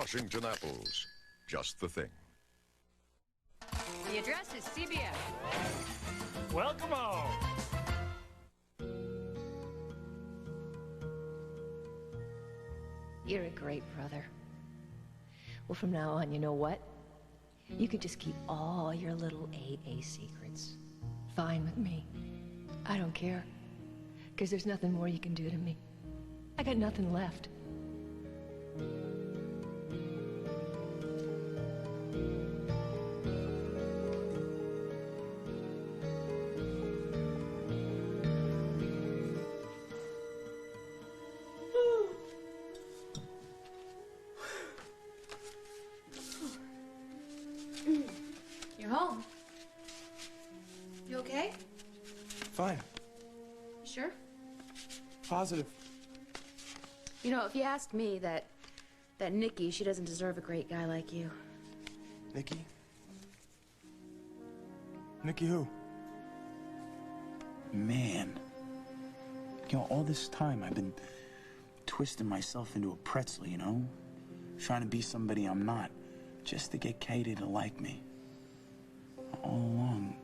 Washington apples. Just the thing. The address is CBS. Welcome home. You're a great brother. Well, from now on, you know what? You could just keep all your little AA secrets. Fine with me. I don't care. Because there's nothing more you can do to me. I got nothing left. You're home. You okay? Fine. You sure? Positive. You know, if you asked me, that Nikki, she doesn't deserve a great guy like you. Nikki? Nikki who? Man. You know, all this time I've been twisting myself into a pretzel, you know? Trying to be somebody I'm not, just to get Katie to like me. All along,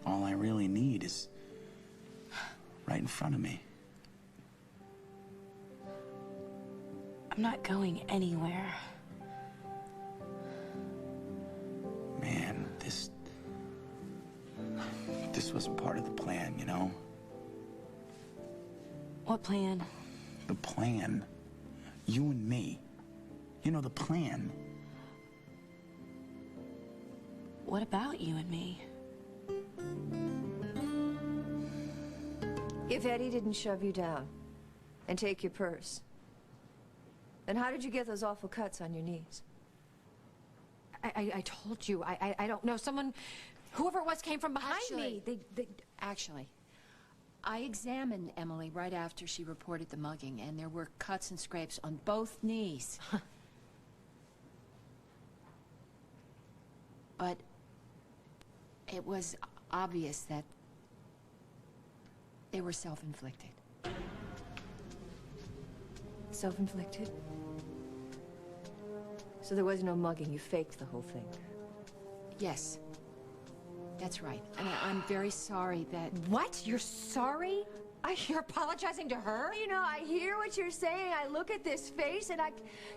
all I really need is right in front of me. I'm not going anywhere. Man, this wasn't part of the plan, you know? What plan? The plan. You and me. You know, the plan. What about you and me? If Eddie didn't shove you down and take your purse, then how did you get those awful cuts on your knees? I told you, I don't know. Someone, whoever it was, came from behind me. Actually, I examined Emily right after she reported the mugging, and there were cuts and scrapes on both knees. But it was obvious that they were self-inflicted. Self-inflicted? So there was no mugging, you faked the whole thing? Yes. That's right. And I'm very sorry that... What? You're sorry? You're apologizing to her? You know, I hear what you're saying. I look at this face, and I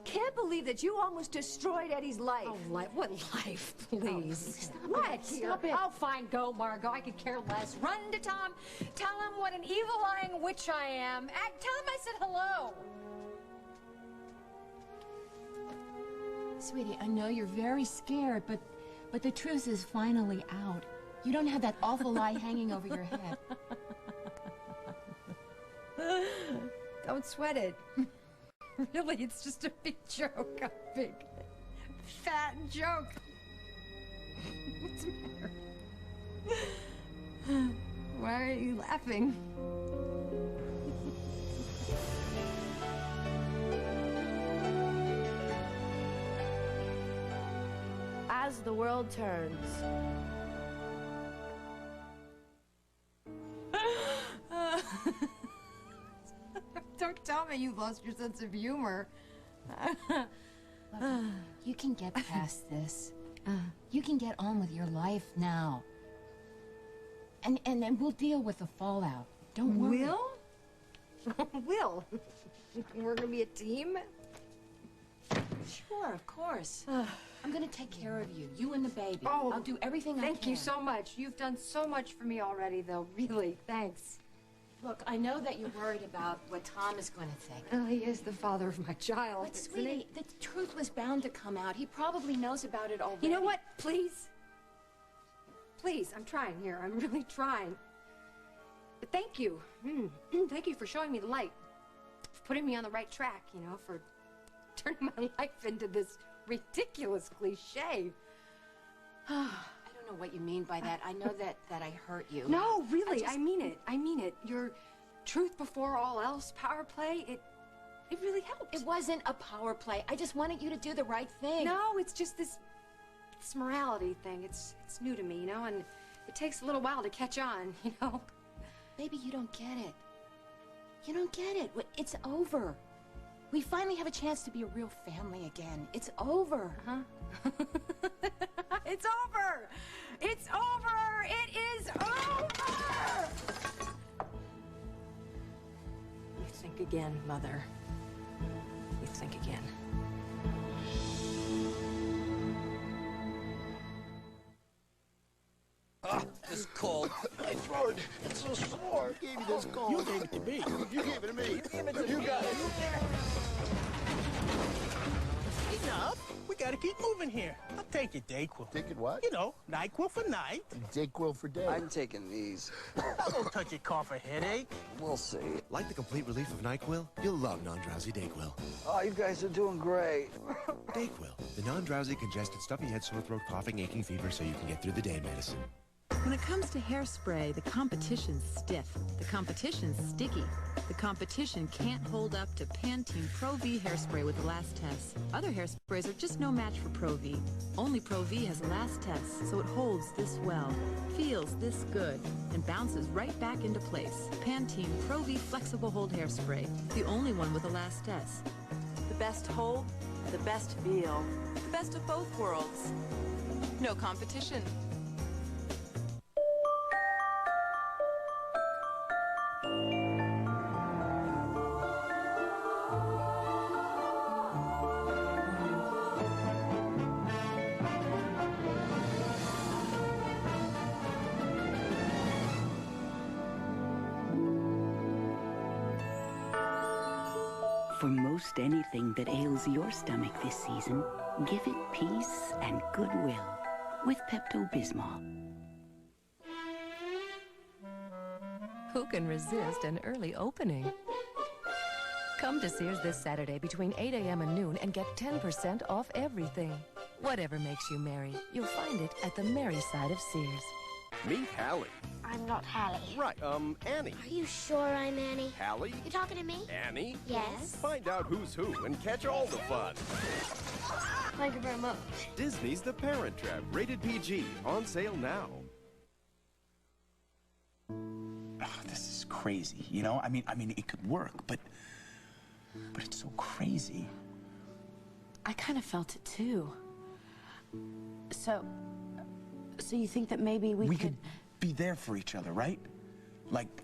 can't believe that you almost destroyed Eddie's life. Oh, what life, please? Stop What? it. Stop it. Oh, fine, go, Margot. I could care less. Run to Tom. Tell him what an evil-lying witch I am. Tell him I said hello. Sweetie, I know you're very scared, but the truth is finally out. You don't have that awful lie hanging over your head. Don't sweat it. Really, it's just a big joke. A big, fat joke. What's the matter? Why are you laughing? As the world turns. Don't tell me you lost your sense of humor. Look, you can get past this. You can get on with your life now. And then we'll deal with the fallout. Don't worry. Will? Will? We're gonna be a team? Sure, of course. I'm gonna take care of you. You and the baby. Oh, I'll do everything I can. Thank you so much. You've done so much for me already, though. Really, thanks. Look, I know that you're worried about what Tom is going to think. Well, he is the father of my child. But, sweetie, the truth was bound to come out. He probably knows about it already. You know what? Please. Please, I'm trying here. I'm really trying. But thank you. Thank you for showing me the light. For putting me on the right track, you know, for turning my life into this ridiculous cliche. I don't know what you mean by that. I know that I hurt you. No, really, I mean it. I mean it. Your truth before all else power play, it really helped. It wasn't a power play. I just wanted you to do the right thing. No, it's just this morality thing. It's new to me, you know, and it takes a little while to catch on, you know. Baby, you don't get it. You don't get it. It's over. We finally have a chance to be a real family again. It's over. It's over! It's over! It is over! You think again, Mother. You think again. Ah, this cold. My throat, it's so sore. Gave me this cold. You gave it to me. You gave it to me. You gave it to me. You got it. Enough. We gotta keep moving here. I'll take it, Dayquil. Take it what? You know, NyQuil for night. Dayquil for day. I'm taking these. I won't touch your cough or headache. We'll see. Like the complete relief of NyQuil? You'll love non-drowsy Dayquil. Oh, you guys are doing great. Dayquil, the non-drowsy, congested, stuffy head, sore throat, coughing, aching fever, so you can get through the day medicine. When it comes to hairspray, the competition's stiff. The competition's sticky. The competition can't hold up to Pantene Pro V hairspray with Elastess. Other hairsprays are just no match for Pro V. Only Pro V has Elastess, so it holds this well, feels this good, and bounces right back into place. Pantene Pro V Flexible Hold Hairspray, the only one with Elastess. The best hold, the best feel, the best of both worlds. No competition. For most anything that ails your stomach this season, give it peace and goodwill with Pepto-Bismol. Who can resist an early opening? Come to Sears this Saturday between 8 a.m. and noon and get 10% off everything. Whatever makes you merry, you'll find it at the merry side of Sears. Meet Hallie. I'm not Hallie. Right, Annie. Are you sure I'm Annie? Hallie? You talking to me? Annie? Yes. Find out who's who and catch all the fun. Thank you very much. Disney's The Parent Trap, rated PG, on sale now. Oh, this is crazy, you know? I mean, it could work, but it's so crazy. I kind of felt it too. So you think that maybe we could be there for each other, right? Like,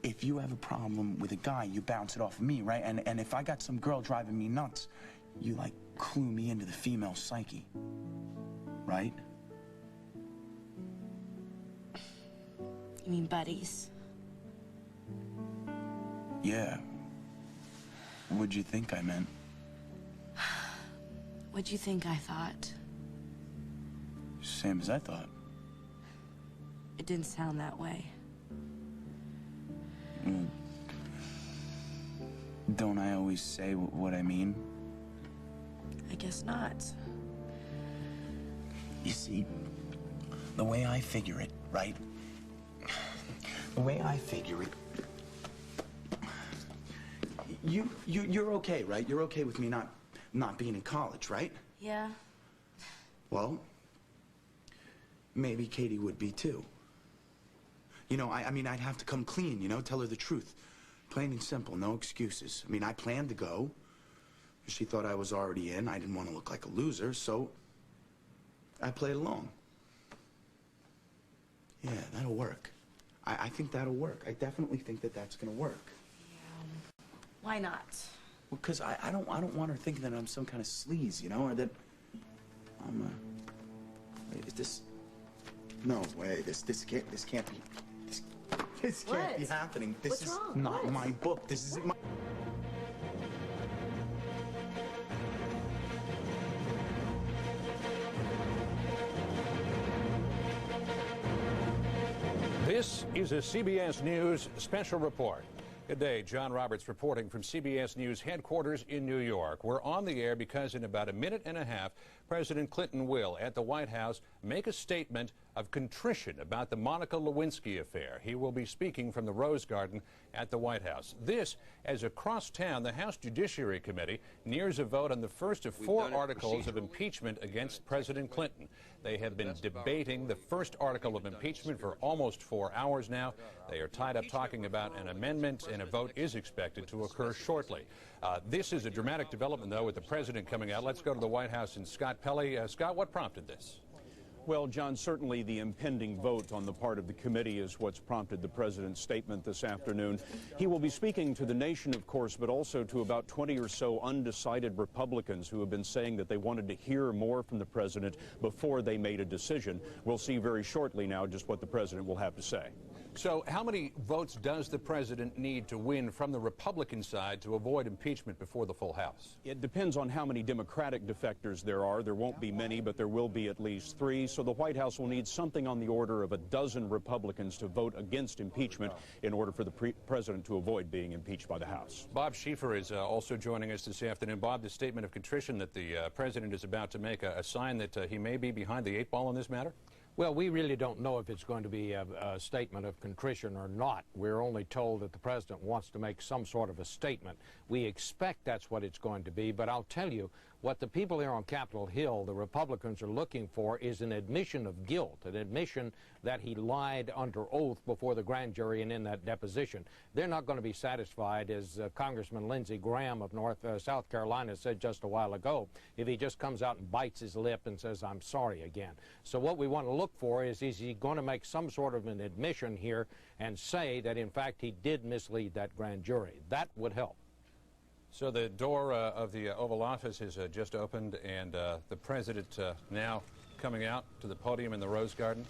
if you have a problem with a guy, you bounce it off of me, right? And if I got some girl driving me nuts, you, like, clue me into the female psyche, right? You mean buddies? Yeah. What'd you think I meant? What'd you think I thought? Same as I thought. It didn't sound that way. Don't I always say what I mean? I guess not. You see, the way I figure it, right? The way I figure it, you're okay, right? You're okay with me not being in college, right? Yeah. Well, maybe Katie would be too. You know, I mean, I'd have to come clean, you know, tell her the truth. Plain and simple, no excuses. I mean, I planned to go. She thought I was already in. I didn't want to look like a loser, so I played along. Yeah, that'll work. I think that'll work. I definitely think that that's gonna work. Yeah. Why not? Well, because I don't want her thinking that I'm some kind of sleaze, you know, or that I'm wait, is this? No way. This can't be. This can't be happening. This is not my book. This isn't my. This is a CBS News special report. Good day, John Roberts reporting from CBS News headquarters in New York. We're on the air because in about a minute and a half, President Clinton will, at the White House, make a statement of contrition about the Monica Lewinsky affair. He will be speaking from the Rose Garden at the White House. This, as across town, the House Judiciary Committee nears a vote on the first of 4 articles of impeachment against President Clinton. They have been debating the first article of impeachment for almost 4 hours now. They are tied up talking about an amendment, and a vote is expected to occur shortly. This is a dramatic development, though, with the president coming out. Let's go to the White House and Scott Pelley. Scott, what prompted this? Well, John, certainly the impending vote on the part of the committee is what's prompted the president's statement this afternoon. He will be speaking to the nation, of course, but also to about 20 or so undecided Republicans who have been saying that they wanted to hear more from the president before they made a decision. We'll see very shortly now just what the president will have to say. So how many votes does the president need to win from the Republican side to avoid impeachment before the full House? It depends on how many Democratic defectors there are. There won't be many, but there will be at least 3. So the White House will need something on the order of a dozen Republicans to vote against impeachment in order for the president to avoid being impeached by the House. Bob Schieffer is also joining us this afternoon. Bob, the statement of contrition that the president is about to make a sign that he may be behind the 8 ball on this matter? Well, we really don't know if it's going to be a statement of contrition or not. We're only told that the president wants to make some sort of a statement. We expect that's what it's going to be, but I'll tell you, what the people here on Capitol Hill, the Republicans, are looking for is an admission of guilt, an admission that he lied under oath before the grand jury and in that deposition. They're not going to be satisfied, as Congressman Lindsey Graham of South Carolina said just a while ago, if he just comes out and bites his lip and says, "I'm sorry" again. So what we want to look for is he going to make some sort of an admission here and say that, in fact, he did mislead that grand jury? That would help. So the door of the Oval Office has just opened, and the president now coming out to the podium in the Rose Garden.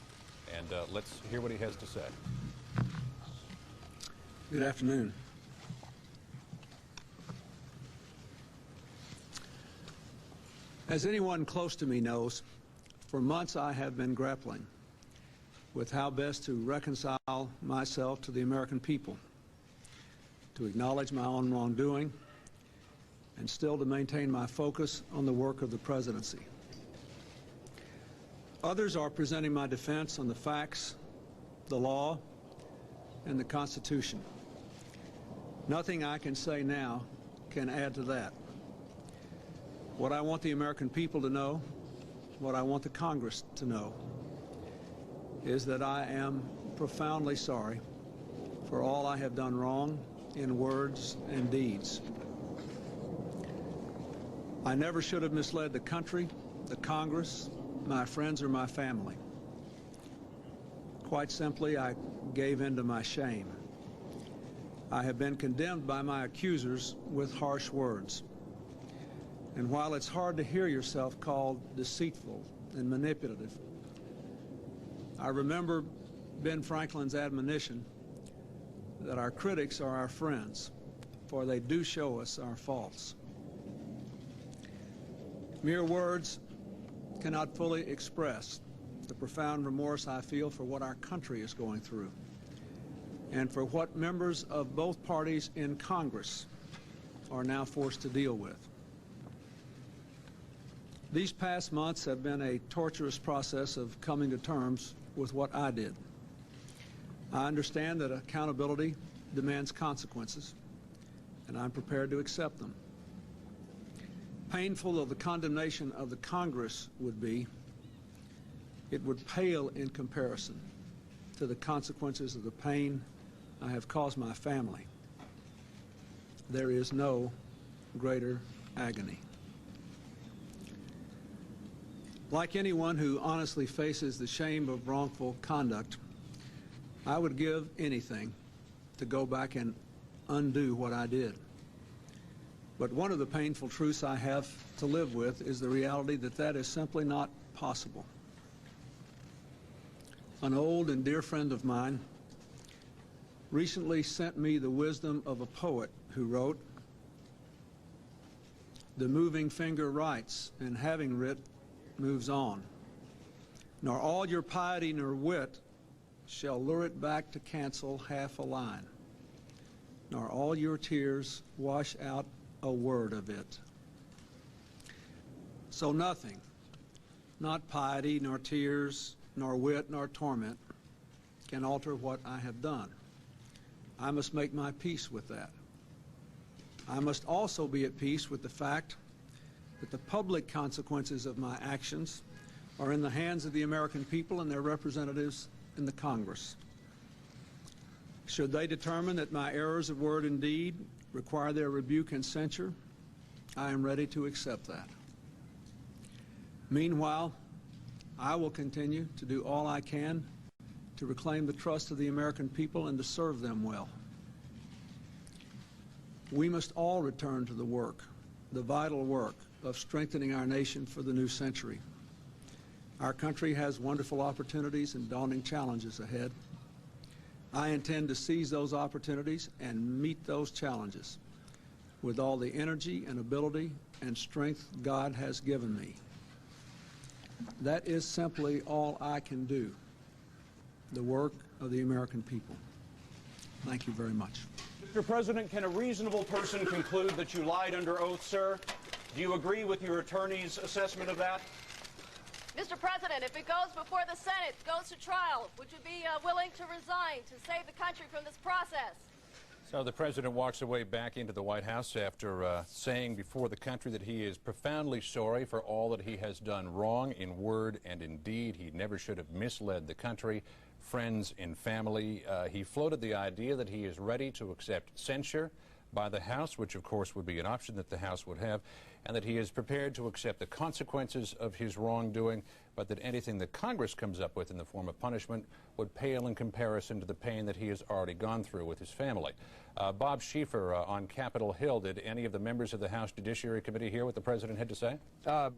And let's hear what he has to say. Good afternoon. As anyone close to me knows, for months I have been grappling with how best to reconcile myself to the American people, to acknowledge my own wrongdoing, and still to maintain my focus on the work of the presidency. Others are presenting my defense on the facts, the law, and the Constitution. Nothing I can say now can add to that. What I want the American people to know, what I want the Congress to know, is that I am profoundly sorry for all I have done wrong in words and deeds. I never should have misled the country, the Congress, my friends, or my family. Quite simply, I gave in to my shame. I have been condemned by my accusers with harsh words. And while it's hard to hear yourself called deceitful and manipulative, I remember Ben Franklin's admonition that our critics are our friends, for they do show us our faults. Mere words cannot fully express the profound remorse I feel for what our country is going through and for what members of both parties in Congress are now forced to deal with. These past months have been a torturous process of coming to terms with what I did. I understand that accountability demands consequences, and I'm prepared to accept them. Painful though the condemnation of the Congress would be, it would pale in comparison to the consequences of the pain I have caused my family. There is no greater agony. Like anyone who honestly faces the shame of wrongful conduct, I would give anything to go back and undo what I did. But one of the painful truths I have to live with is the reality that that is simply not possible. An old and dear friend of mine recently sent me the wisdom of a poet who wrote, "The moving finger writes, and having writ, moves on. Nor all your piety nor wit shall lure it back to cancel half a line. Nor all your tears wash out a word of it." So nothing, not piety, nor tears, nor wit, nor torment, can alter what I have done. I must make my peace with that. I must also be at peace with the fact that the public consequences of my actions are in the hands of the American people and their representatives in the Congress. Should they determine that my errors of word and deed require their rebuke and censure, I am ready to accept that. Meanwhile, I will continue to do all I can to reclaim the trust of the American people and to serve them well. We must all return to the work, the vital work of strengthening our nation for the new century. Our country has wonderful opportunities and daunting challenges ahead. I intend to seize those opportunities and meet those challenges with all the energy and ability and strength God has given me. That is simply all I can do, the work of the American people. Thank you very much. Mr. President, can a reasonable person conclude that you lied under oath, sir? Do you agree with your attorney's assessment of that? Mr. President, if it goes before the Senate, goes to trial, would you be willing to resign to save the country from this process? So the president walks away back into the White House after saying before the country that he is profoundly sorry for all that he has done wrong in word and in deed. He never should have misled the country, friends, and family. He floated the idea that he is ready to accept censure by the House, which of course would be an option that the House would have, and that he is prepared to accept the consequences of his wrongdoing, but that anything that Congress comes up with in the form of punishment would pale in comparison to the pain that he has already gone through with his family. Bob Schieffer on Capitol Hill, did any of the members of the House Judiciary Committee hear what the president had to say?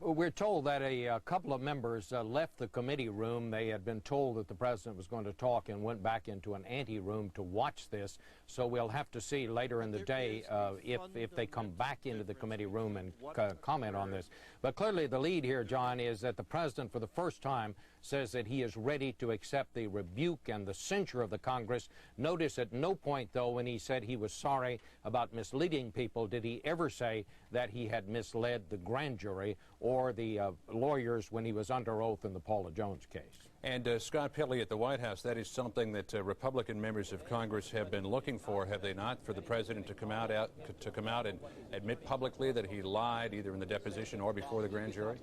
We're told that a couple of members left the committee room. They had been told that the president was going to talk and went back into an ante-room to watch this. So we'll have to see later in the day if they come back into the committee room and comment on this. But clearly the lead here, John, is that the president for the first time says that he is ready to accept the rebuke and the censure of the Congress. Notice at no point, though, when he said he was sorry about misleading people, did he ever say that he had misled the grand jury or the lawyers when he was under oath in the Paula Jones case. And Scott Pelley at the White House, that is something that Republican members of Congress have been looking for, have they not, for the president to come out and admit publicly that he lied either in the deposition or before the grand jury?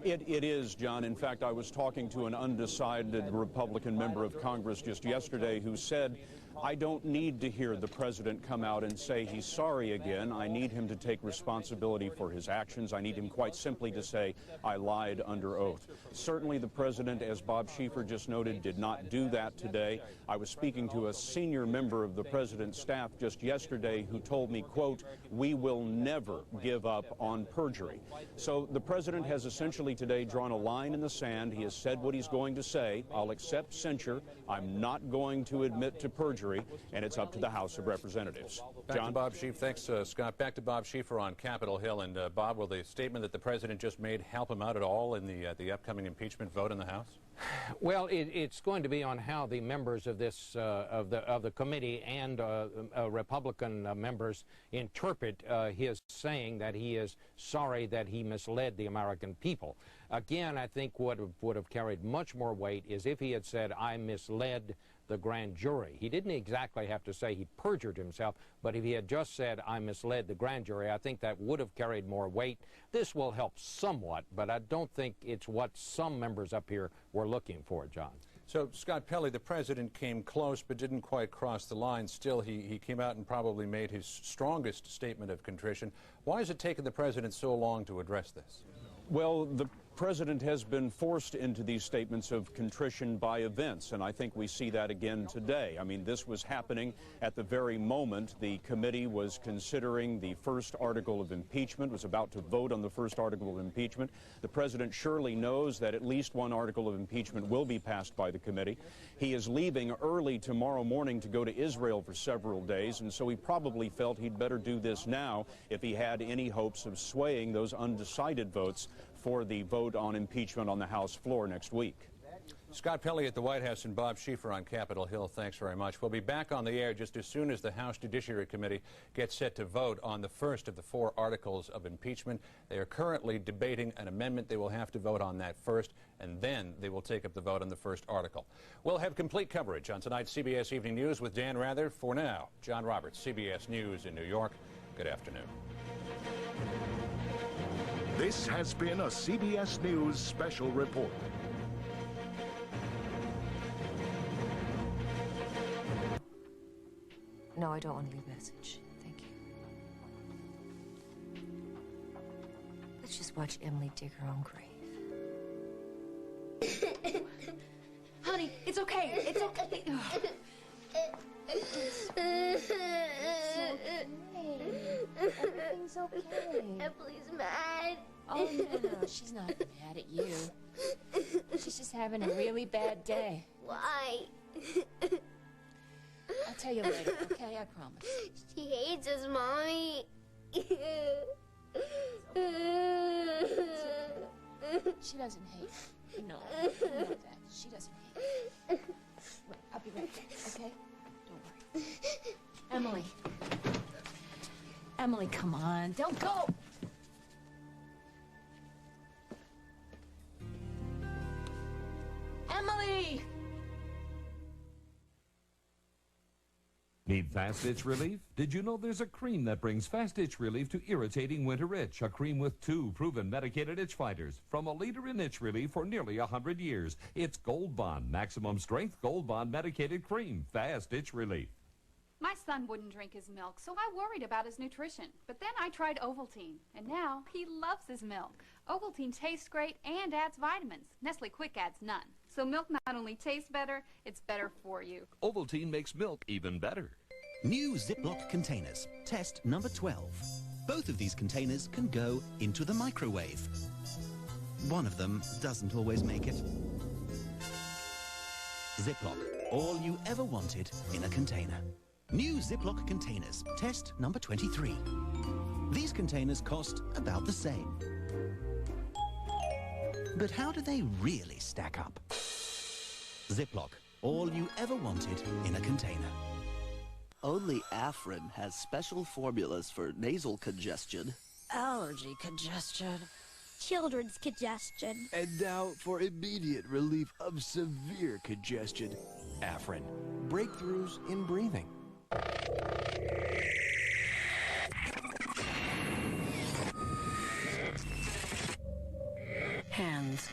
It is, John. In fact, I was talking to an undecided Republican member of Congress just yesterday who said, I don't need to hear the president come out and say he's sorry again. I need him to take responsibility for his actions. I need him quite simply to say, I lied under oath. Certainly the president, as Bob Schieffer just noted, did not do that today. I was speaking to a senior member of the president's staff just yesterday who told me, quote, we will never give up on perjury. So the president has essentially today drawn a line in the sand. He has said what he's going to say. I'll accept censure. I'm not going to admit to perjury. And it's up to the House of Representatives. Back to Bob Schieffer. Thanks, Scott. Back to Bob Schieffer on Capitol Hill. And Bob, will the statement that the president just made help him out at all in the upcoming impeachment vote in the House? Well, it's going to be on how the members of this of the committee and Republican members interpret his saying that he is sorry that he misled the American people. Again, I think what would have carried much more weight is if he had said, I misled the grand jury. He didn't exactly have to say he perjured himself, but if he had just said, I misled the grand jury, I think that would have carried more weight. This will help somewhat, but I don't think it's what some members up here were looking for, John. So, Scott Pelley, the president came close but didn't quite cross the line. Still, he came out and probably made his strongest statement of contrition. Why has it taken the president so long to address this? Well, the president has been forced into these statements of contrition by events, and I think we see that again today. I mean, this was happening at the very moment the committee was considering the first article of impeachment, was about to vote on the first article of impeachment. The president surely knows that at least one article of impeachment will be passed by the committee. He is leaving early tomorrow morning to go to Israel for several days, and so he probably felt he'd better do this now if he had any hopes of swaying those undecided votes for the vote on impeachment on the House floor next week. Scott Pelley at the White House and Bob Schieffer on Capitol Hill, thanks very much. We'll be back on the air just as soon as the House Judiciary Committee gets set to vote on the first of the 4 articles of impeachment. They are currently debating an amendment. They will have to vote on that first, and then they will take up the vote on the first article. We'll have complete coverage on tonight's CBS Evening News with Dan Rather. For now, John Roberts, CBS News in New York. Good afternoon. This has been a CBS News special report. No, I don't want to leave a message. Thank you. Let's just watch Emily dig her own grave. Honey, it's okay. It's okay. Everything's okay. Emily's mad. Oh, no, she's not mad at you. She's just having a really bad day. Why? I'll tell you later, okay? I promise. She hates us, Mommy. She doesn't hate you. No, you know that. She doesn't hate you. Wait, I'll be right back, okay? Don't worry. Emily. Emily, come on. Don't go! Emily! Need fast itch relief? Did you know there's a cream that brings fast itch relief to irritating winter itch? A cream with 2 proven medicated itch fighters. From a leader in itch relief for nearly 100 years. It's Gold Bond, maximum strength Gold Bond medicated cream. Fast itch relief. My son wouldn't drink his milk, so I worried about his nutrition. But then I tried Ovaltine, and now he loves his milk. Ovaltine tastes great and adds vitamins. Nestle Quick adds none. So milk not only tastes better, it's better for you. Ovaltine makes milk even better. New Ziploc containers. Test number 12. Both of these containers can go into the microwave. One of them doesn't always make it. Ziploc. All you ever wanted in a container. New Ziploc containers. Test number 23. These containers cost about the same. But how do they really stack up? Ziploc. All you ever wanted in a container. Only Afrin has special formulas for nasal congestion. Allergy congestion. Children's congestion. And now for immediate relief of severe congestion. Afrin. Breakthroughs in breathing. Hands.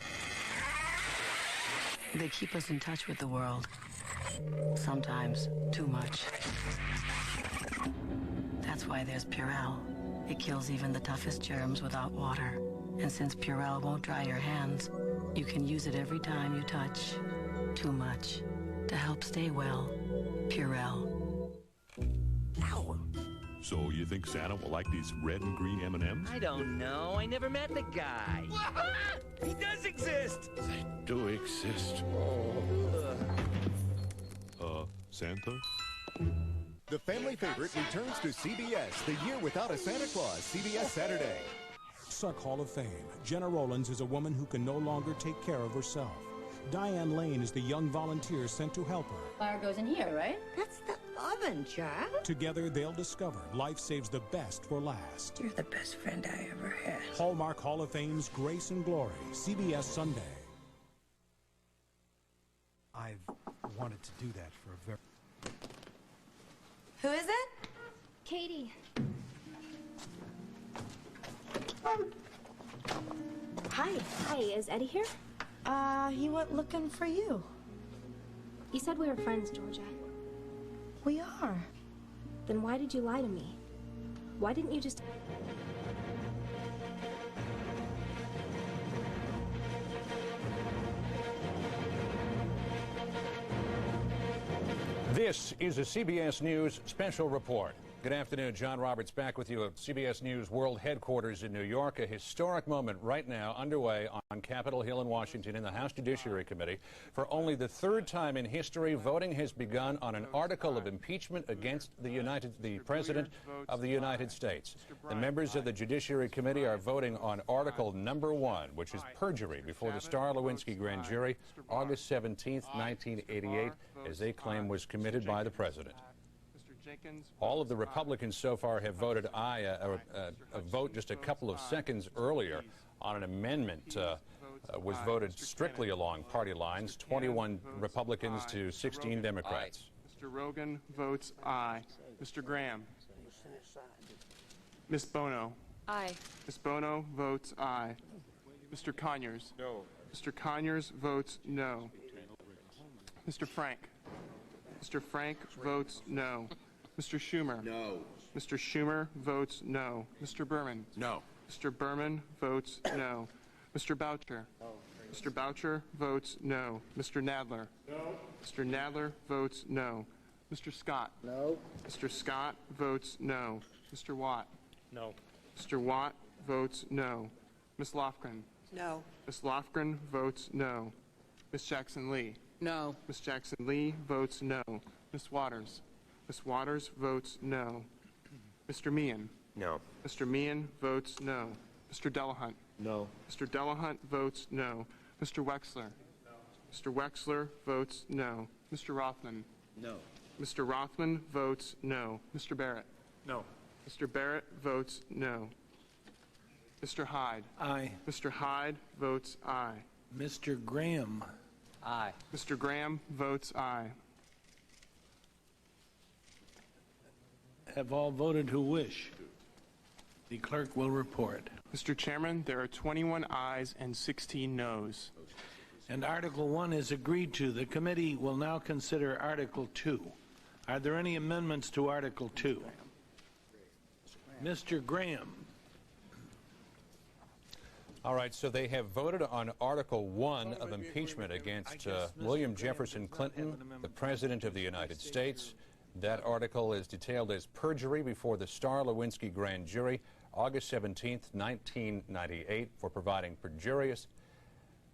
They keep us in touch with the world. Sometimes too much. That's why there's Purell. It kills even the toughest germs without water. And since Purell won't dry your hands, you can use it every time you touch too much to help stay well. Purell. Ow. So you think Santa will like these red and green M&Ms? I don't know. I never met the guy. He does exist. They do exist. Santa? The family favorite returns to CBS, The Year Without a Santa Claus, CBS Saturday. Suck Hall of Fame. Jenna Rollins is a woman who can no longer take care of herself. Diane Lane is the young volunteer sent to help her. Fire goes in here, right? That's the oven, Jack. Together, they'll discover life saves the best for last. You're the best friend I ever had. Hallmark Hall of Fame's Grace and Glory, CBS Sunday. I've wanted to do that for a very... Who is it? Katie. Hi. Hi, is Eddie here? He went looking for you. You said we were friends, Georgia. We are. Then why did you lie to me? Why didn't you just... This is a CBS News special report. Good afternoon. John Roberts back with you at CBS News World Headquarters in New York. A historic moment right now underway on Capitol Hill in Washington in the House Judiciary Committee. For only the third time in history, voting has begun on an article of impeachment against the President of the United States. The members of the Judiciary Committee are voting on Article Number 1, which is perjury before the Starr-Lewinsky grand jury August 17, 1988, as they claim was committed by the President. All of the Republicans so far have voted aye. A vote just a couple of seconds earlier on an amendment was voted strictly along party lines, 21 Republicans to 16 Democrats. Mr. Rogan votes aye. Mr. Graham. Ms. Bono. Aye. Ms. Bono votes aye. Mr. Conyers. No. Mr. Conyers votes no. Mr. Frank. Mr. Frank votes no. Mr. Schumer. No. Mr. Schumer votes no. Mr. Berman. No. Mr. Berman votes no. Mr. Boucher. No. Mr. Boucher votes no. Mr. Nadler. No. Mr. Nadler votes no. Mr. Scott. No. Mr. Scott votes no. Mr. Watt. No. Mr. Watt votes no. Ms. Lofgren. No. Ms. Lofgren votes no. Ms. Jackson Lee. No. Ms. Jackson Lee votes no. Ms. Waters. Ms. Waters votes no. Mr. Meehan. No. Mr. Meehan votes no. Mr. Delahunt. No. Mr. Delahunt votes no. Mr. Wexler. No. Mr. Wexler votes no. Mr. Rothman. No. Mr. Rothman votes no. Mr. Barrett. No. Mr. Barrett votes no. Mr. Hyde. Aye. Mr. Hyde votes aye. Mr. Graham. Aye. Mr. Graham votes aye. Have all voted who wish. The clerk will report. Mr. Chairman, there are 21 ayes and 16 noes. And Article 1 is agreed to. The committee will now consider Article 2. Are there any amendments to Article 2? Mr. Graham. All right, so they have voted on Article 1 of impeachment against William Jefferson Clinton, the President of the United States. That article is detailed as perjury before the Starr-Lewinsky grand jury, August 17, 1998, for providing perjurious,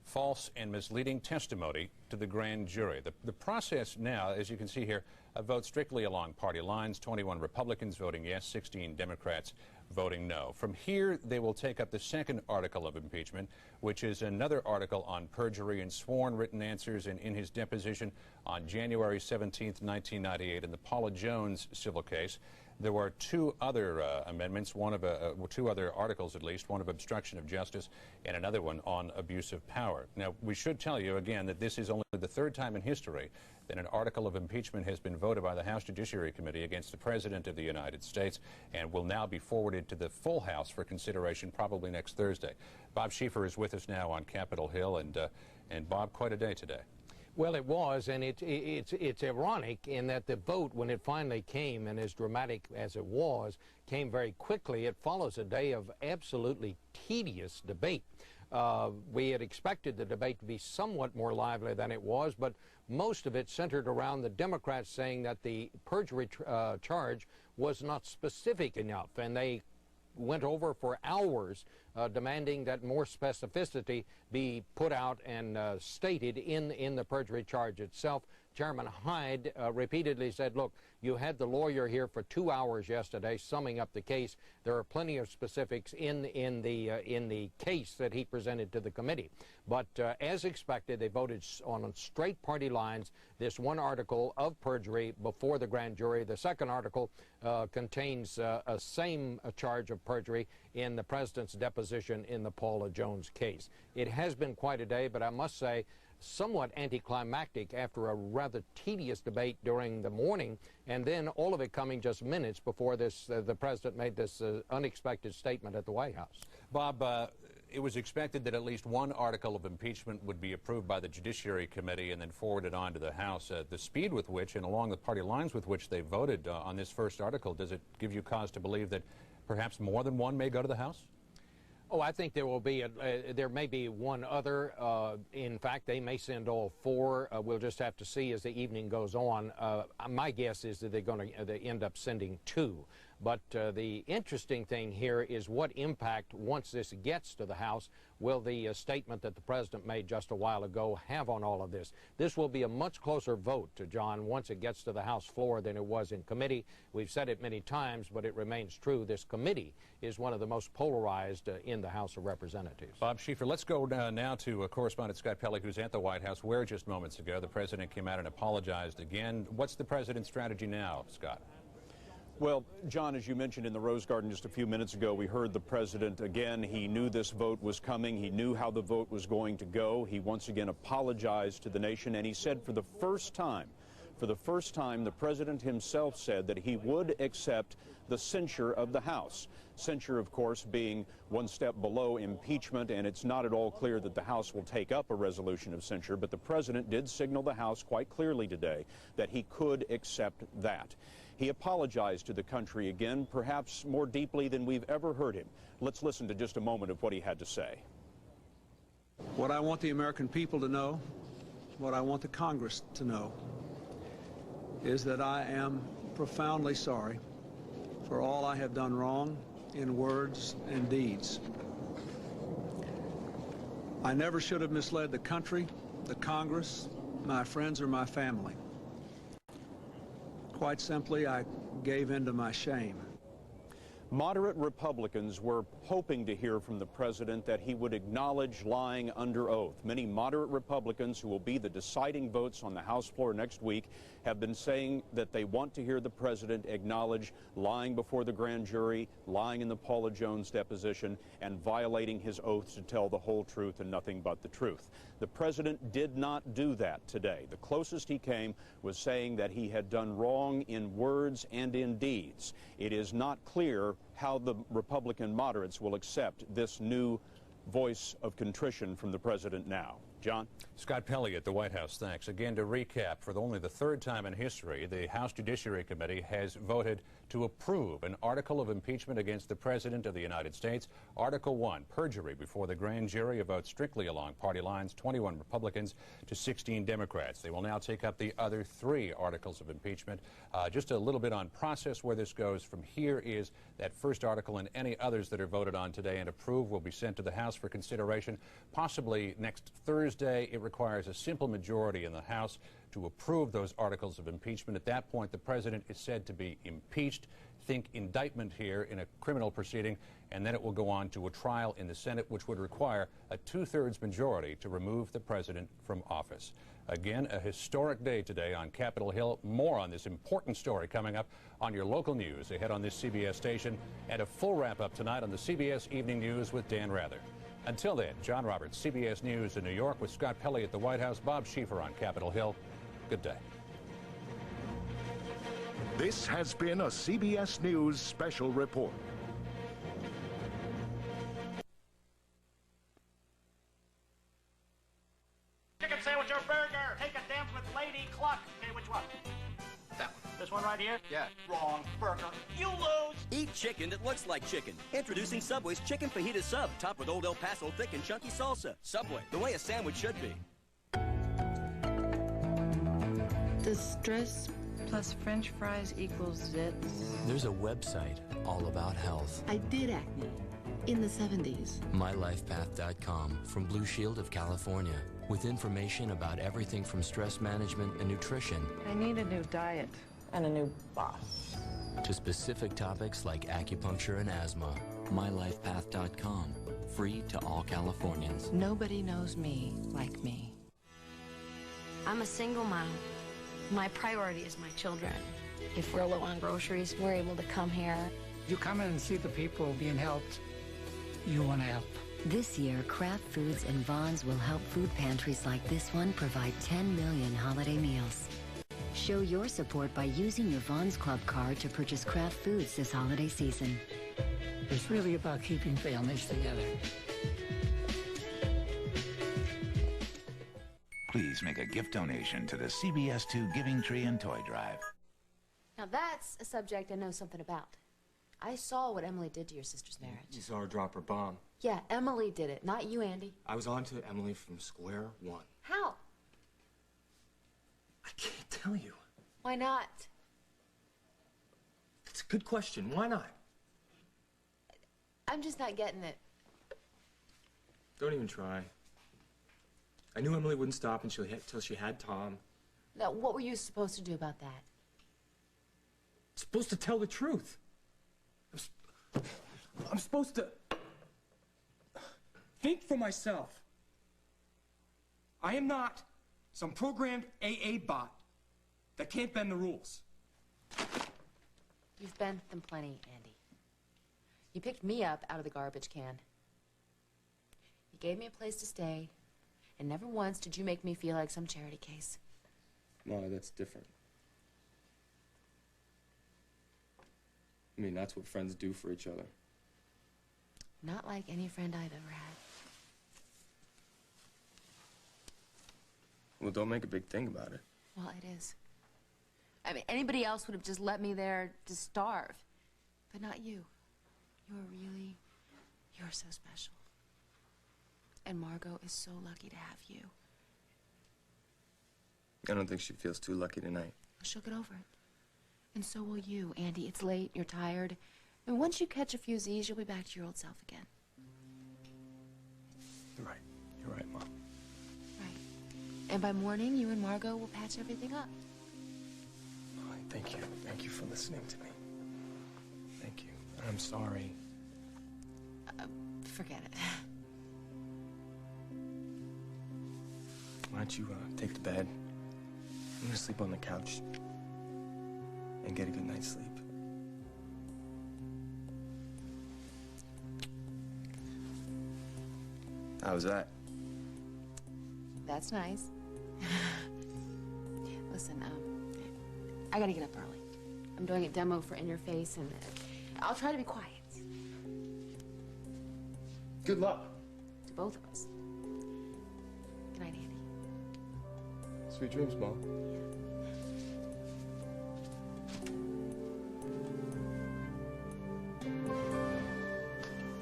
false, and misleading testimony to the grand jury. The process now, as you can see here, a vote strictly along party lines, 21 Republicans voting yes, 16 Democrats voting no. From here, they will take up the second article of impeachment, which is another article on perjury and sworn written answers in his deposition on January 17, 1998, in the Paula Jones civil case. There were two other amendments, two other articles at least, one of obstruction of justice and another one on abuse of power. Now, we should tell you again that this is only the third time in history that an article of impeachment has been voted by the House Judiciary Committee against the President of the United States and will now be forwarded to the full House for consideration probably next Thursday. Bob Schieffer is with us now on Capitol Hill, and Bob, quite a day today. Well, it was, and it's ironic in that the vote, when it finally came, and as dramatic as it was, came very quickly. It follows a day of absolutely tedious debate. We had expected the debate to be somewhat more lively than it was, but most of it centered around the Democrats saying that the perjury charge was not specific enough, and they went over for hours demanding that more specificity be put out and stated in the perjury charge itself. Chairman Hyde repeatedly said, look, you had the lawyer here for 2 hours yesterday summing up the case. There are plenty of specifics in the case that he presented to the committee. But as expected, they voted on straight party lines this one article of perjury before the grand jury. The second article contains a same charge of perjury in the president's deposition in the Paula Jones case. It has been quite a day, but I must say, somewhat anticlimactic after a rather tedious debate during the morning, and then all of it coming just minutes before the president made this unexpected statement at the White House. Bob, it was expected that at least one article of impeachment would be approved by the Judiciary Committee and then forwarded on to the House. The speed with which and along the party lines with which they voted on this first article, does it give you cause to believe that perhaps more than one may go to the House? Oh, I think there will be, there may be one other. In fact, they may send all four. We'll just have to see as the evening goes on. My guess is that they're going to end up sending two. But the interesting thing here is what impact, once this gets to the House, will the statement that the President made just a while ago have on all of this? This will be a much closer vote, John, once it gets to the House floor than it was in committee. We've said it many times, but it remains true. This committee is one of the most polarized in the House of Representatives. Bob Schieffer, let's go now to correspondent Scott Pelley, who's at the White House, where just moments ago the President came out and apologized again. What's the President's strategy now, Scott? Well, John, as you mentioned in the Rose Garden just a few minutes ago, we heard the President again. He knew this vote was coming. He knew how the vote was going to go. He once again apologized to the nation, and he said for the first time, the President himself said that he would accept the censure of the House. Censure, of course, being one step below impeachment, and it's not at all clear that the House will take up a resolution of censure, but the President did signal the House quite clearly today that he could accept that. He apologized to the country again, perhaps more deeply than we've ever heard him. Let's listen to just a moment of what he had to say. What I want the American people to know, what I want the Congress to know, is that I am profoundly sorry for all I have done wrong in words and deeds. I never should have misled the country, the Congress, my friends, or my family. Quite simply, I gave in to my shame. Moderate Republicans were hoping to hear from the President that he would acknowledge lying under oath. Many moderate Republicans who will be the deciding votes on the House floor next week have been saying that they want to hear the President acknowledge lying before the grand jury, lying in the Paula Jones deposition, and violating his oath to tell the whole truth and nothing but the truth. The President did not do that today. The closest he came was saying that he had done wrong in words and in deeds. It is not clear how the Republican moderates will accept this new voice of contrition from the President now. John? Scott Pelley at the White House, thanks. Again, to recap, for only the third time in history, the House Judiciary Committee has voted to approve an article of impeachment against the President of the United States. Article 1, perjury before the grand jury, a vote strictly along party lines, 21 Republicans to 16 Democrats. They will now take up the other 3 articles of impeachment. Just a little bit on process where this goes from here is that first article and any others that are voted on today and approved will be sent to the House for consideration, possibly next Thursday. It requires a simple majority in the House to approve those articles of impeachment. At that point, the President is said to be impeached. Think indictment here in a criminal proceeding, and then it will go on to a trial in the Senate, which would require a 2/3 majority to remove the President from office. Again, a historic day today on Capitol Hill. More on this important story coming up on your local news ahead on this CBS station, and a full wrap-up tonight on the CBS Evening News with Dan Rather. Until then, John Roberts, CBS News in New York with Scott Pelley at the White House, Bob Schieffer on Capitol Hill. Good day. This has been a CBS News special report. Chicken sandwich or burger? Take a dance with Lady Cluck. Okay, which one? That one. This one right here? Yeah. Wrong. Burger. You lose. Eat chicken that looks like chicken. Introducing Subway's Chicken Fajita Sub, topped with Old El Paso thick and chunky salsa. Subway, the way a sandwich should be. Does stress plus French fries equals zits? There's a website all about health. I did acne in the 70s. MyLifePath.com from Blue Shield of California, with information about everything from stress management and nutrition I need a new diet and a new boss. to specific topics like acupuncture and asthma. MyLifePath.com, free to all Californians. Nobody knows me like me. I'm a single mom. My priority is my children. If we're low on groceries, we're able to come here. You come in and see the people being helped. You want to help. This year, Kraft Foods and Vons will help food pantries like this one provide 10 million holiday meals. Show your support by using your Vons Club card to purchase Kraft Foods this holiday season. It's really about keeping families together. Please make a gift donation to the CBS2 Giving Tree and Toy Drive. Now that's a subject I know something about. I saw what Emily did to your sister's marriage. You saw her drop her bomb. Yeah, Emily did it, not you, Andy. I was on to Emily from square one. How? I can't tell you. Why not? That's a good question. Why not? I'm just not getting it. Don't even try. I knew Emily wouldn't stop until she had Tom. Now, what were you supposed to do about that? Supposed to tell the truth. I'm supposed to think for myself. I am not some programmed AA bot that can't bend the rules. You've bent them plenty, Andy. You picked me up out of the garbage can. You gave me a place to stay, and never once did you make me feel like some charity case. No, that's different. I mean, that's what friends do for each other. Not like any friend I've ever had. Well, don't make a big thing about it. Well, it is. I mean, anybody else would have just let me there to starve. But not you. You're so special. And Margot is so lucky to have you. I don't think she feels too lucky tonight. She'll get over it. And so will you, Andy. It's late, you're tired. And once you catch a few Z's, you'll be back to your old self again. You're right. You're right, Mom. Right. And by morning, you and Margot will patch everything up. Oh, thank you. Thank you for listening to me. Thank you. I'm sorry. Forget it. Why don't you take the bed? I'm gonna sleep on the couch and get a good night's sleep. How was that? That's nice. Listen, I gotta get up early. I'm doing a demo for In Your Face, and I'll try to be quiet. Good luck. To both of us. Good night, Andy. Sweet dreams, Mom.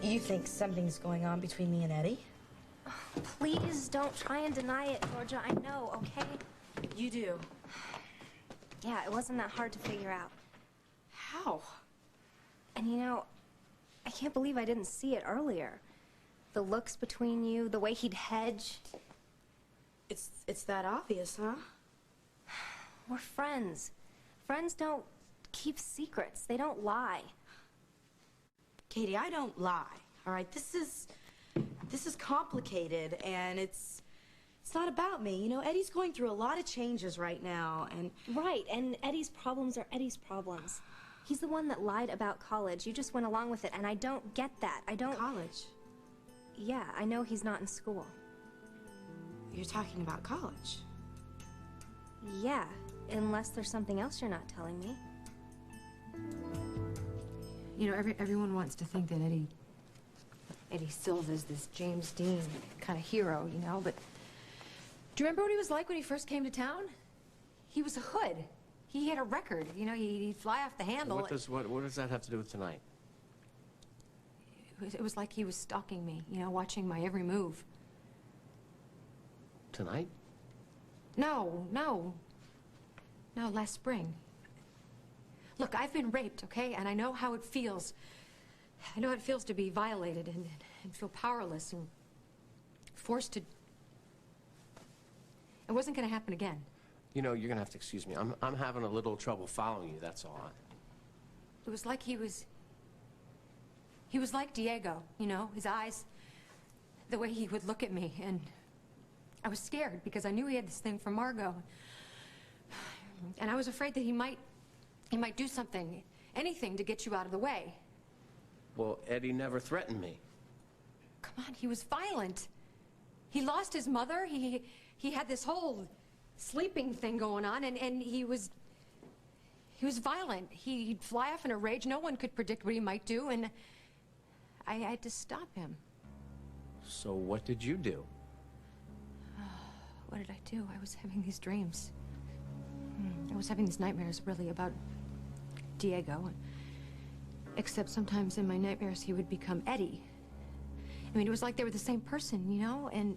You think something's going on between me and Eddie? Please don't try and deny it, Georgia. I know, okay? You do. Yeah, it wasn't that hard to figure out. How? And you know, I can't believe I didn't see it earlier. The looks between you, the way he'd hedge. It's that obvious, huh? We're friends. Friends don't keep secrets. They don't lie. Katie, I don't lie, all right? This is complicated, and it's not about me. You know, Eddie's going through a lot of changes right now, and... Right, and Eddie's problems are Eddie's problems. He's the one that lied about college. You just went along with it, and I don't get that. I don't... College? Yeah, I know he's not in school. You're talking about college? Yeah, unless there's something else you're not telling me. You know, everyone wants to think that Eddie Silva is this James Dean kind of hero, you know, but do you remember what he was like when he first came to town? He was a hood. He had a record, you know, he'd fly off the handle. What does that have to do with tonight? It was like he was stalking me, you know, watching my every move. Tonight? No, last spring. Look, I've been raped, okay? And I know how it feels. I know how it feels to be violated and feel powerless and forced to... It wasn't going to happen again. You know, you're going to have to excuse me. I'm having a little trouble following you, that's all. It was like he was like Diego, you know, his eyes, the way he would look at me, and I was scared because I knew he had this thing for Margot. And I was afraid that he might do something, anything to get you out of the way. Well, Eddie never threatened me. Come on, he was violent. He lost his mother. He had this whole sleeping thing going on, and he was violent. He'd fly off in a rage. No one could predict what he might do, and I had to stop him. So what did you do? What did I do? I was having these dreams. I was having these nightmares, really, about Diego. Except sometimes in my nightmares he would become Eddie. I mean, it was like they were the same person, you know? And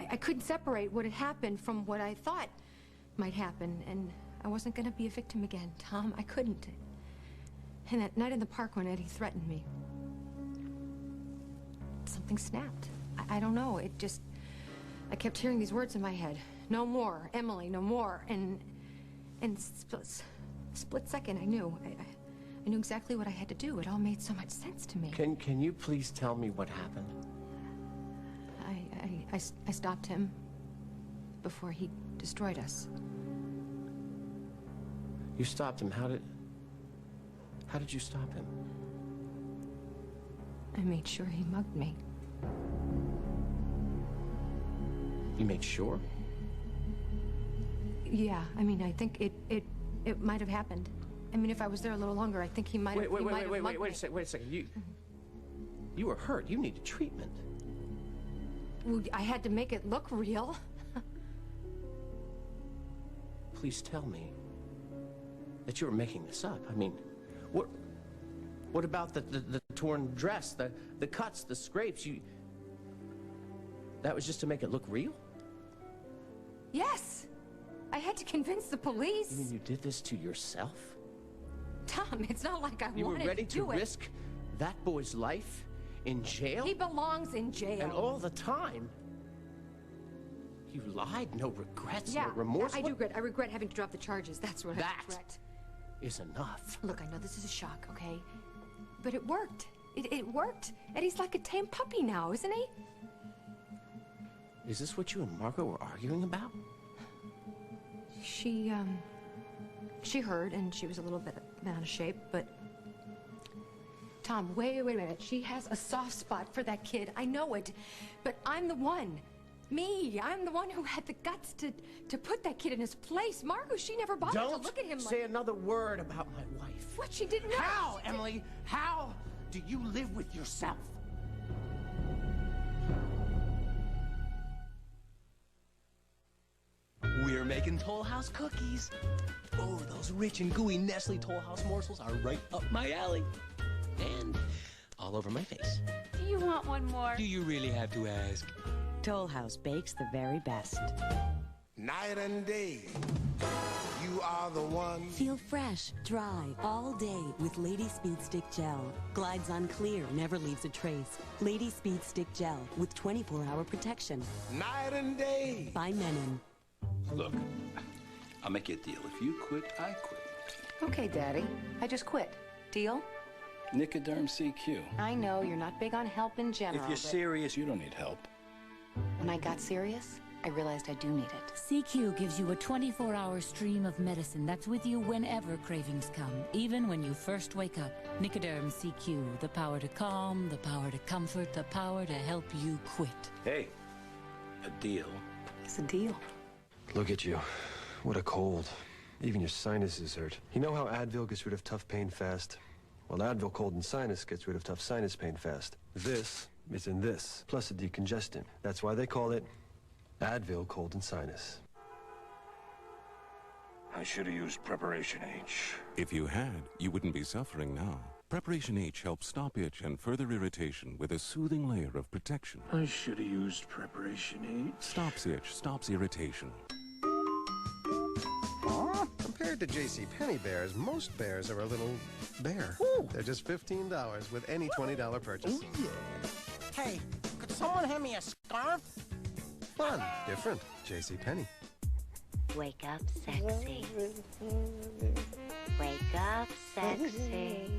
I couldn't separate what had happened from what I thought might happen. And I wasn't going to be a victim again, Tom. I couldn't. And that night in the park when Eddie threatened me, something snapped. I don't know. It just... I kept hearing these words in my head. No more, Emily, no more. And split second, I knew. I knew exactly what I had to do. It all made so much sense to me. Can you please tell me what happened? I stopped him before he destroyed us. You stopped him. How did you stop him? I made sure he mugged me. You made sure? Yeah, I mean, I think it might have happened. I mean, if I was there a little longer, I think he might have. Wait a second. You were hurt. You needed treatment. Well, I had to make it look real. Please tell me that you were making this up. I mean, what about the torn dress, the cuts, the scrapes? That was just to make it look real? Yes. I had to convince the police. You mean you did this to yourself? Tom, it's not like I wanted to do it. You were ready to risk that boy's life in jail? He belongs in jail. And all the time, you lied, no regrets, no remorse. I regret having to drop the charges. That's what I regret. That is enough. Look, I know this is a shock, okay? But it worked. It worked. Eddie's like a tame puppy now, isn't he? Is this what you and Margot were arguing about? She heard, and she was a little bit out of shape, but... Tom, wait a minute. She has a soft spot for that kid. I know it. But I'm the one. Me. I'm the one who had the guts to put that kid in his place. Margot, she never bothered to look at him like... Don't say another word about my wife. What? She didn't know. How, Emily? How do you live with yourself? We're making Toll House cookies. Oh, those rich and gooey Nestle Toll House morsels are right up my alley. And all over my face. Do you want one more? Do you really have to ask? Toll House bakes the very best. Night and day, you are the one. Feel fresh, dry, all day with Lady Speed Stick Gel. Glides on clear, never leaves a trace. Lady Speed Stick Gel with 24-hour protection. Night and day. By Menon. Look, I'll make you a deal. If you quit, I quit. Okay, Daddy. I just quit. Deal? Nicoderm CQ. I know you're not big on help in general. If you're serious, you don't need help. When I got serious, I realized I do need it. CQ gives you a 24-hour stream of medicine that's with you whenever cravings come, even when you first wake up. Nicoderm CQ, the power to calm, the power to comfort, the power to help you quit. Hey, a deal. It's a deal. Look at you. What a cold. Even your sinuses hurt. You know how Advil gets rid of tough pain fast? Well, Advil cold and sinus gets rid of tough sinus pain fast. This is in this, plus a decongestant. That's why they call it Advil cold and sinus. I should have used Preparation H. If you had, you wouldn't be suffering now. Preparation H helps stop itch and further irritation with a soothing layer of protection. I should have used Preparation H. Stops itch, stops irritation. Compared to JCPenney bears, most bears are a little bare. They're just $15 with any $20 purchase. Ooh, yeah. Hey, could someone hand me a scarf? Fun, different. JCPenney. Wake up sexy. Wake up sexy.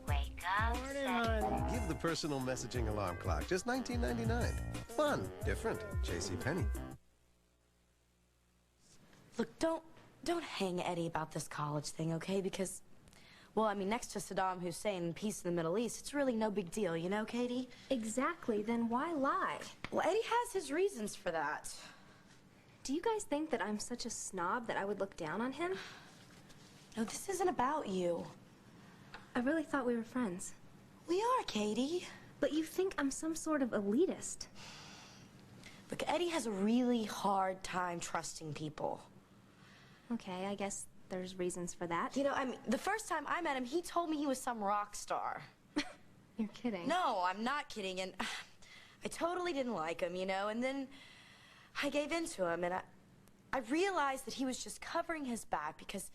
Wake up sexy. Give the personal messaging alarm clock just $19.99. Fun, different. JCPenney. Look, don't hang Eddie about this college thing, okay? Because, well, I mean, next to Saddam Hussein and peace in the Middle East, it's really no big deal, you know, Katie? Exactly. Then why lie? Well, Eddie has his reasons for that. Do you guys think that I'm such a snob that I would look down on him? No, this isn't about you. I really thought we were friends. We are, Katie. But you think I'm some sort of elitist. Look, Eddie has a really hard time trusting people. Okay, I guess there's reasons for that. You know, I mean, the first time I met him, he told me he was some rock star. You're kidding. No, I'm not kidding, and I totally didn't like him, you know, and then I gave in to him, and I realized that he was just covering his back because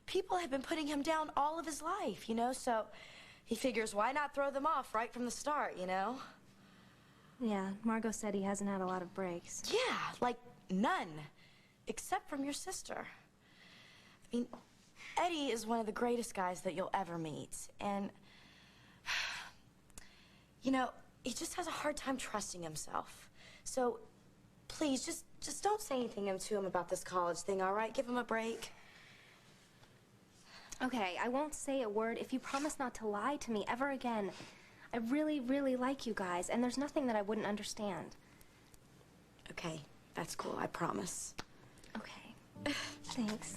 people had been putting him down all of his life, you know, so he figures why not throw them off right from the start, you know? Yeah, Margot said he hasn't had a lot of breaks. Yeah, like none, except from your sister. I mean, Eddie is one of the greatest guys that you'll ever meet, and, you know, he just has a hard time trusting himself. So, please, just don't say anything to him about this college thing, all right? Give him a break. Okay, I won't say a word if you promise not to lie to me ever again. I really, really like you guys, and there's nothing that I wouldn't understand. Okay, that's cool, I promise. Okay. Thanks.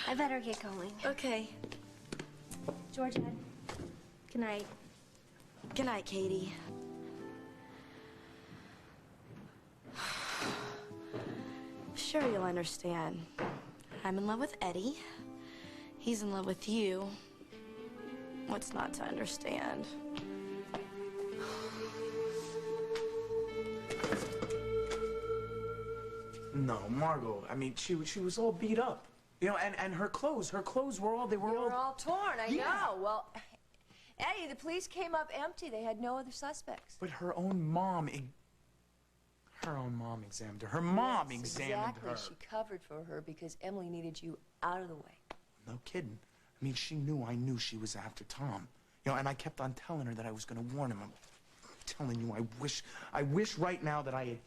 I better get going. Okay. Georgia, good night. Good night, Katie. Sure, you'll understand. I'm in love with Eddie. He's in love with you. What's not to understand? No, Margot. I mean, she was all beat up. You know, and her clothes were all, they were all torn, I Yeah. know. Well, Eddie, the police came up empty. They had no other suspects. But her own mom examined her. Her mom Yes, examined exactly. her. She covered for her because Emily needed you out of the way. No kidding. I mean, I knew she was after Tom. You know, and I kept on telling her that I was going to warn him. I'm telling you, I wish right now that I had...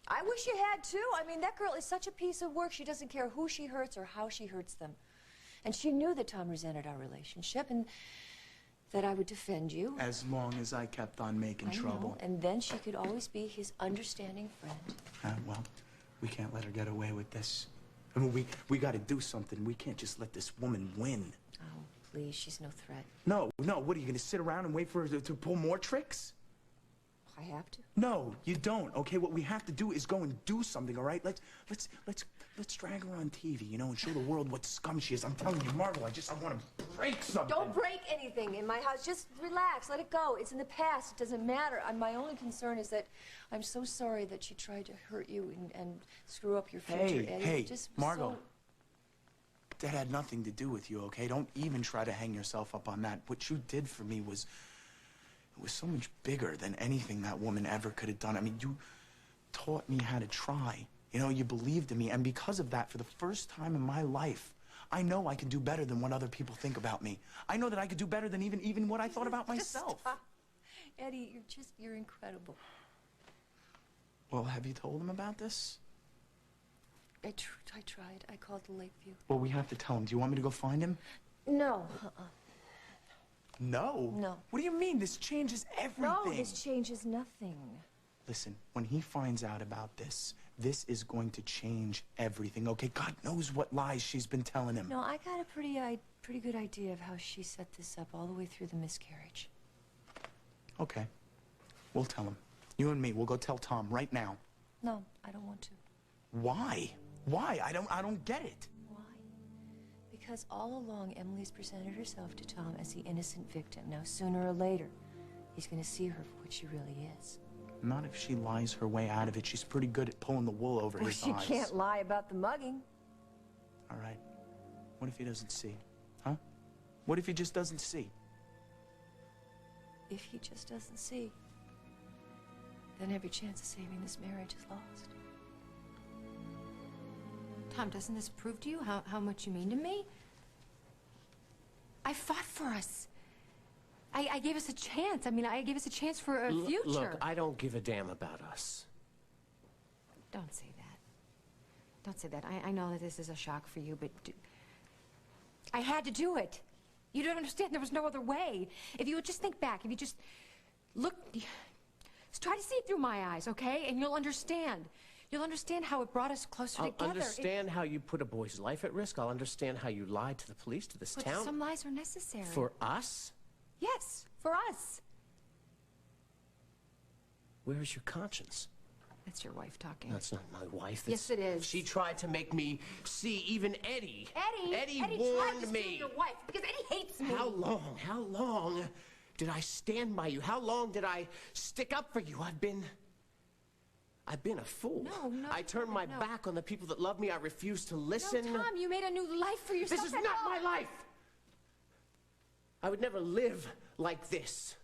I wish you had, too. I mean, that girl is such a piece of work. She doesn't care who she hurts or how she hurts them. And she knew that Tom resented our relationship and that I would defend you. As long as I kept on making trouble. Know. And then she could always be his understanding friend. Well, we can't let her get away with this. I mean, we got to do something. We can't just let this woman win. Oh, please, she's no threat. No, what, are you going to sit around and wait for her to pull more tricks? I have to. No, you don't, okay? What we have to do is go and do something, all right? Let's drag her on TV, you know, and show the world what scum she is. I'm telling you, Margot, I want to break something. Don't break anything in my house. Just relax. Let it go. It's in the past. It doesn't matter. My only concern is that I'm so sorry that she tried to hurt you and screw up your future, Eddie. Hey, just Margot. That had nothing to do with you, okay? Don't even try to hang yourself up on that. What you did for me was... It was so much bigger than anything that woman ever could have done. I mean, you taught me how to try. You know, you believed in me. And because of that, for the first time in my life, I know I can do better than what other people think about me. I know that I could do better than even what I thought about myself. Stop. Eddie, you're incredible. Well, have you told him about this? I tried. I called the Lakeview. Well, we have to tell him. Do you want me to go find him? No. No? No. What do you mean? This changes everything. No, this changes nothing. Listen, when he finds out about this, this is going to change everything, okay? God knows what lies she's been telling him. No, I got a pretty good idea of how she set this up all the way through the miscarriage. Okay. We'll tell him. You and me, we'll go tell Tom right now. No, I don't want to. Why? Why? I don't get it. Because all along, Emily's presented herself to Tom as the innocent victim. Now, sooner or later, he's going to see her for what she really is. Not if she lies her way out of it. She's pretty good at pulling the wool over his eyes. She can't lie about the mugging. All right. What if he doesn't see? Huh? What if he just doesn't see? If he just doesn't see, then every chance of saving this marriage is lost. Tom, doesn't this prove to you how much you mean to me? I fought for us. I gave us a chance. I mean, I gave us a chance for a future. Look, I don't give a damn about us. Don't say that. Don't say that. I know that this is a shock for you, but I had to do it. You don't understand. There was no other way. If you would just think back, if you just look, just try to see it through my eyes, okay? And you'll understand. You'll understand how it brought us closer together. I'll understand how you put a boy's life at risk. I'll understand how you lied to the police, to this town. Some lies are necessary. For us? Yes, for us. Where's your conscience? That's your wife talking. That's not my wife. Yes, it is. She tried to make me see even Eddie. Eddie warned tried to me. steal your wife because Eddie hates me. How long did I stand by you? How long did I stick up for you? I've been a fool. No. I turned my back on the people that love me. I refused to listen. No, Tom, you made a new life for yourself. This is not my life. I would never live like this.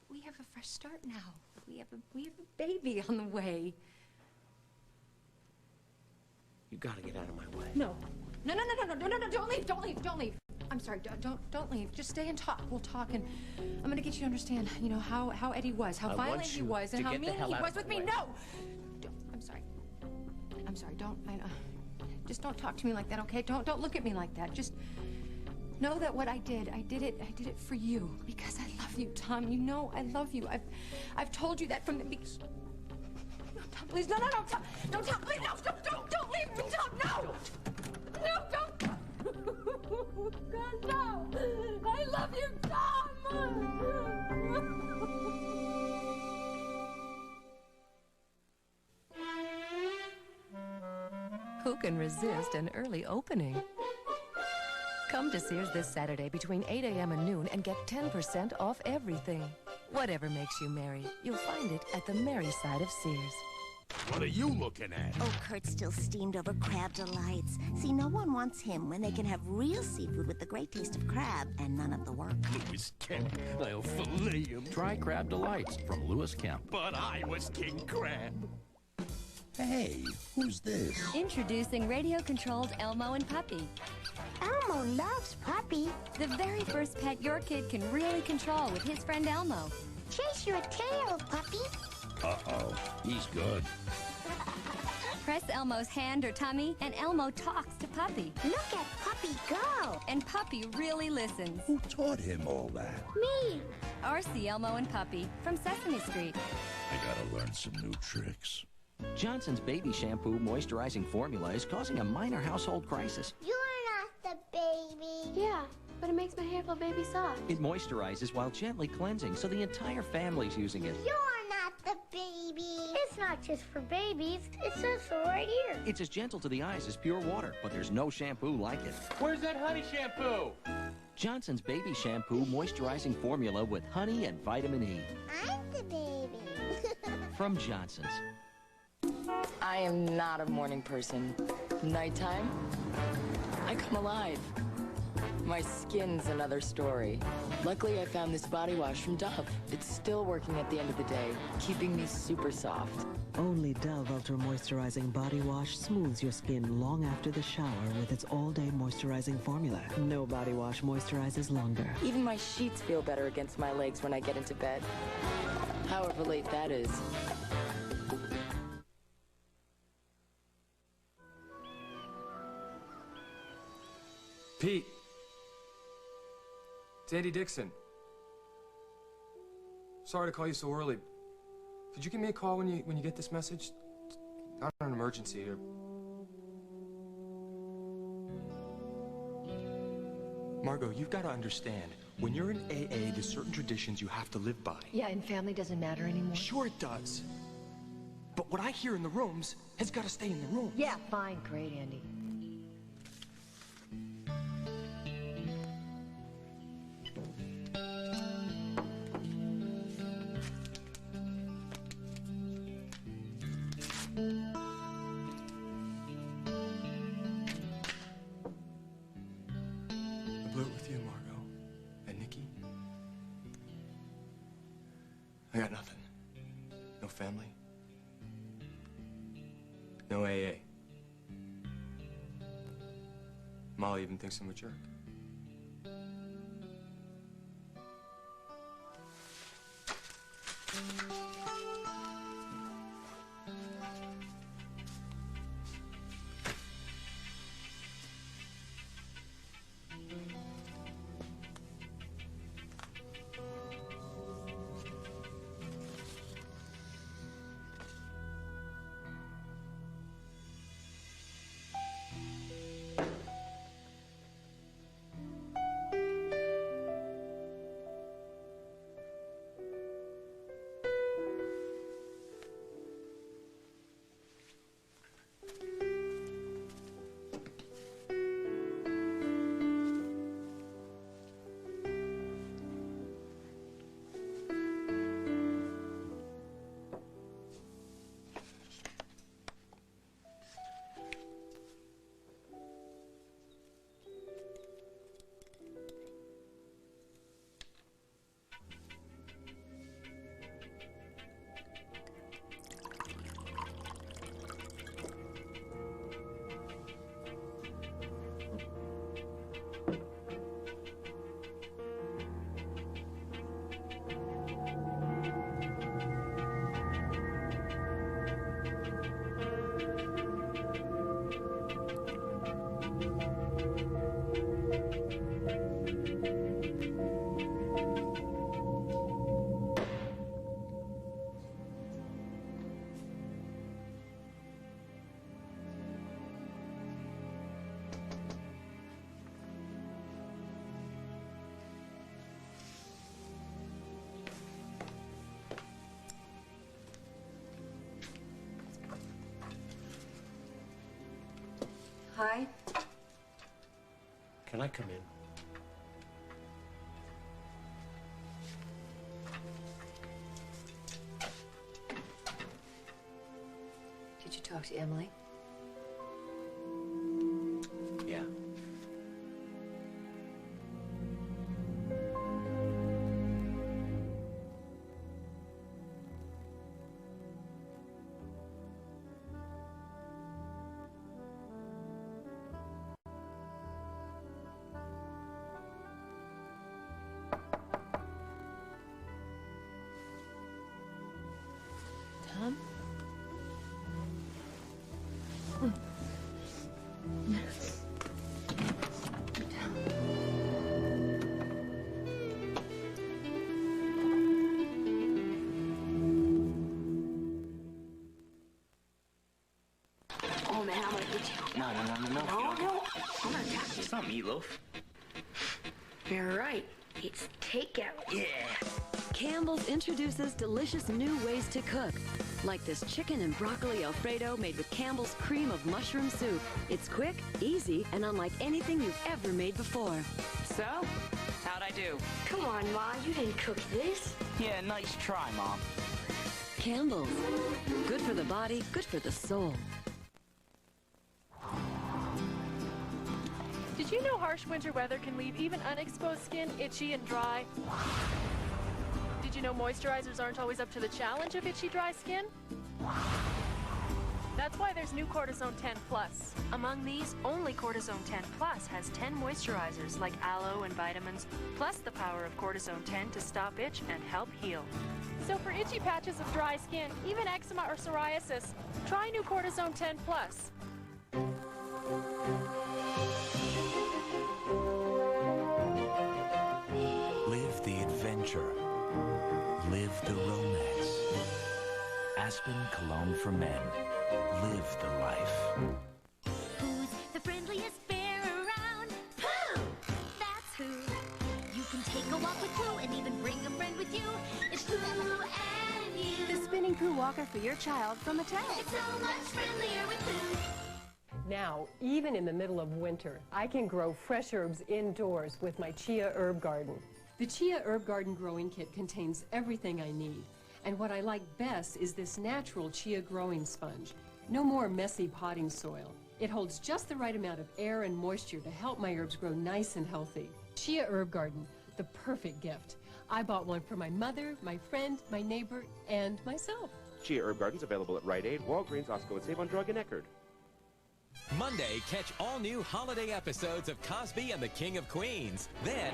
We have a fresh start now. We have a baby on the way. You gotta get out of my way. No, don't leave. I'm sorry, don't leave. Just stay and talk. We'll talk, and I'm gonna get you to understand, you know, how Eddie was, how violent he was, and how mean he was with me. No! I'm sorry, just don't talk to me like that, okay? Don't look at me like that. Just know that what I did it for you, because I love you, Tom. You know I love you. I've told you that from the beginning. No, Tom, please, no, Tom, don't, Tom, please, no, don't leave me, Tom, no! No, don't! God, no! I love you, Tom! Who can resist an early opening? Come to Sears this Saturday between 8 a.m. and noon and get 10% off everything. Whatever makes you merry, you'll find it at the merry side of Sears. What are you looking at? Oh, Kurt's still steamed over crab delights. See, no one wants him when they can have real seafood with the great taste of crab and none of the work. Lewis Kemp. I'll fillet him. Try Crab Delights from Lewis Kemp. But I was King Crab. Hey, who's this? Introducing radio-controlled Elmo and Puppy. Elmo loves Puppy. The very first pet your kid can really control with his friend Elmo. Chase your tail, Puppy. Uh-oh, he's good. Press Elmo's hand or tummy, and Elmo talks to Puppy. Look at Puppy go. And Puppy really listens. Who taught him all that? Me. Or see Elmo and Puppy from Sesame Street. I gotta learn some new tricks. Johnson's baby shampoo moisturizing formula is causing a minor household crisis. You're not the baby. Yeah, but it makes my hair feel baby soft. It moisturizes while gently cleansing, so the entire family's using it. You're not the baby. It's not just for babies. It's also right here. It's as gentle to the eyes as pure water, but there's no shampoo like it. Where's that honey shampoo? Johnson's baby shampoo moisturizing formula with honey and vitamin E. I'm the baby. From Johnson's. I am not a morning person. Nighttime, I come alive. My skin's another story. Luckily, I found this body wash from Dove. It's still working at the end of the day, keeping me super soft. Only Dove Ultra Moisturizing Body Wash smooths your skin long after the shower with its all-day moisturizing formula. No body wash moisturizes longer. Even my sheets feel better against my legs when I get into bed. However late that is. Pete. It's Andy Dixon. Sorry to call you so early. Could you give me a call when you get this message? Not an emergency or... Margot, you've got to understand. When you're in AA, there's certain traditions you have to live by. Yeah, and family doesn't matter anymore. Sure it does. But what I hear in the rooms has got to stay in the rooms. Yeah, fine. Great, Andy. I blew it with you, Margot. And Nikki. I got nothing. No family. No AA. Molly even thinks I'm a jerk. Hi. Can I come in? Did you talk to Emily? Yeah. Tom? Oh, man, I'm gonna get you. No. No. I'm gonna attack you. It's not meatloaf. You're right. It's takeout. Yeah. Campbell's introduces delicious new ways to cook, like this chicken and broccoli Alfredo made with Campbell's cream of mushroom soup. It's quick, easy, and unlike anything you've ever made before. So, how'd I do? Come on, Ma. You didn't cook this. Yeah, nice try, Mom. Campbell's. Good for the body, good for the soul. Did you know harsh winter weather can leave even unexposed skin itchy and dry? Did you know moisturizers aren't always up to the challenge of itchy, dry skin? That's why there's new Cortisone 10 Plus. Among these, only Cortisone 10 Plus has 10 moisturizers like aloe and vitamins, plus the power of Cortisone 10 to stop itch and help heal. So for itchy patches of dry skin, even eczema or psoriasis, try new Cortisone 10 Plus. Live the adventure. Live the romance. Aspen Cologne for Men. Live the life. Who's the friendliest bear around? Pooh! That's who. You can take a walk with Pooh and even bring a friend with you. It's Pooh and you. The spinning Pooh walker for your child from Atwt. It's so much friendlier with Pooh. Now, even in the middle of winter, I can grow fresh herbs indoors with my Chia Herb Garden. The Chia Herb Garden growing kit contains everything I need. And what I like best is this natural chia growing sponge. No more messy potting soil. It holds just the right amount of air and moisture to help my herbs grow nice and healthy. Chia Herb Garden, the perfect gift. I bought one for my mother, my friend, my neighbor, and myself. Chia Herb Garden's available at Rite Aid, Walgreens, Osco, and Save on Drug in Eckerd. Monday, catch all new holiday episodes of Cosby and the King of Queens. Then,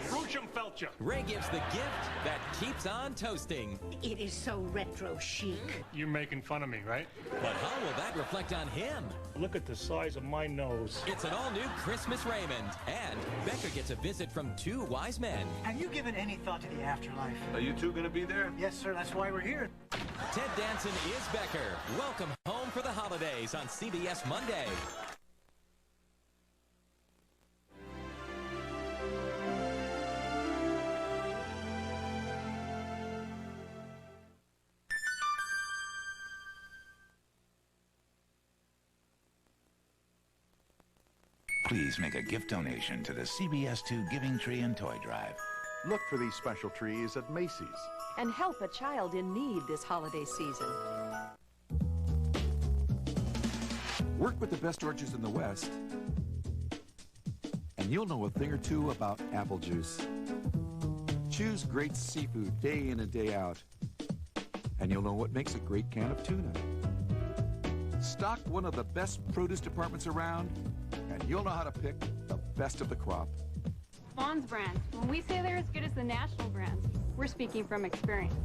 Ray gives the gift that keeps on toasting. It is so retro chic. You're making fun of me, right? But how will that reflect on him? Look at the size of my nose. It's an all-new Christmas Raymond. And Becker gets a visit from two wise men. Have you given any thought to the afterlife? Are you two going to be there? Yes, sir. That's why we're here. Ted Danson is Becker. Welcome home for the holidays on CBS Monday. Please make a gift donation to the CBS 2 Giving Tree and Toy Drive. Look for these special trees at Macy's. And help a child in need this holiday season. Work with the best orchards in the West, and you'll know a thing or two about apple juice. Choose great seafood day in and day out, and you'll know what makes a great can of tuna. Stock one of the best produce departments around, and you'll know how to pick the best of the crop. Vaughn's brand. When we say they're as good as the national brands, we're speaking from experience.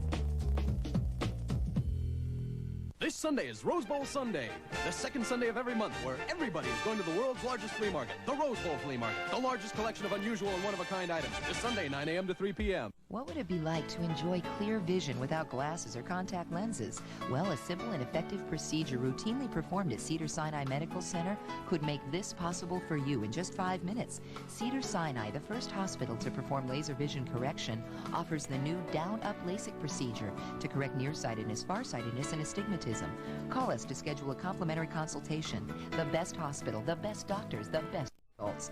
This Sunday is Rose Bowl Sunday, the second Sunday of every month where everybody is going to the world's largest flea market, the Rose Bowl Flea Market, the largest collection of unusual and one-of-a-kind items, this Sunday, 9 a.m. to 3 p.m. What would it be like to enjoy clear vision without glasses or contact lenses? Well, a simple and effective procedure routinely performed at Cedars-Sinai Medical Center could make this possible for you in just 5 minutes. Cedars-Sinai, the first hospital to perform laser vision correction, offers the new down-up LASIK procedure to correct nearsightedness, farsightedness, and astigmatism. rheumatism. Call us to schedule a complimentary consultation. The best hospital, the best doctors, the best results.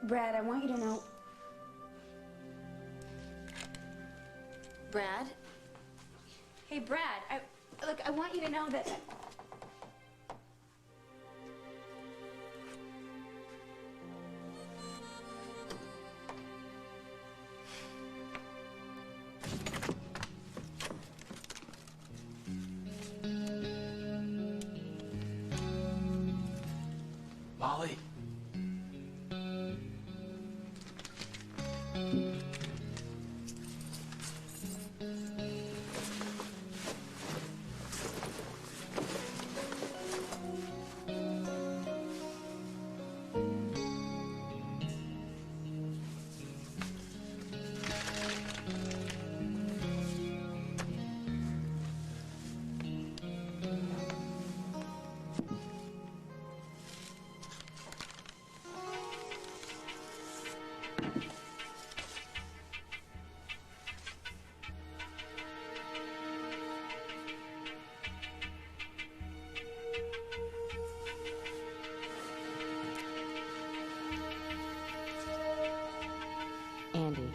Brad, I want you to know... Brad? Hey, Brad, look, I want you to know that... Molly. Andy,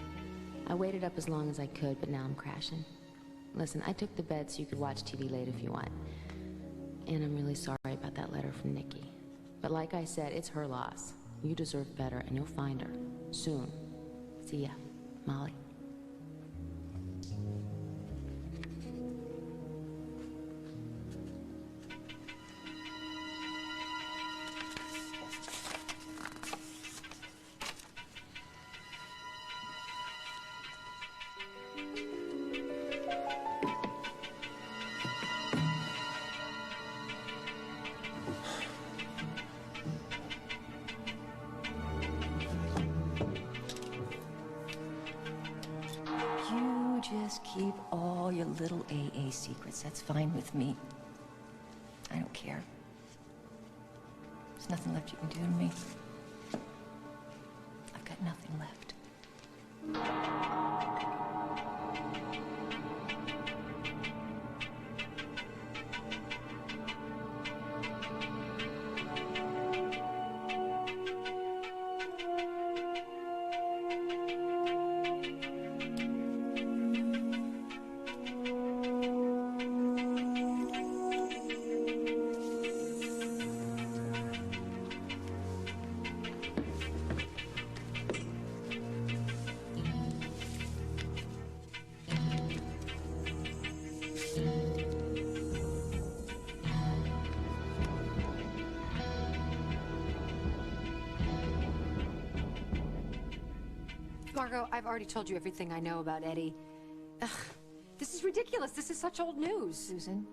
I waited up as long as I could, but now I'm crashing. Listen, I took the bed so you could watch TV late if you want. And I'm really sorry about that letter from Nikki. But like I said, it's her loss. You deserve better, and you'll find her. Soon. See ya, Molly. Just keep all your little AA secrets. That's fine with me. I don't care. There's nothing left you can do to me. I've got nothing left. Margot, I've already told you everything I know about Eddie. Ugh, this is ridiculous. This is such old news. Susan?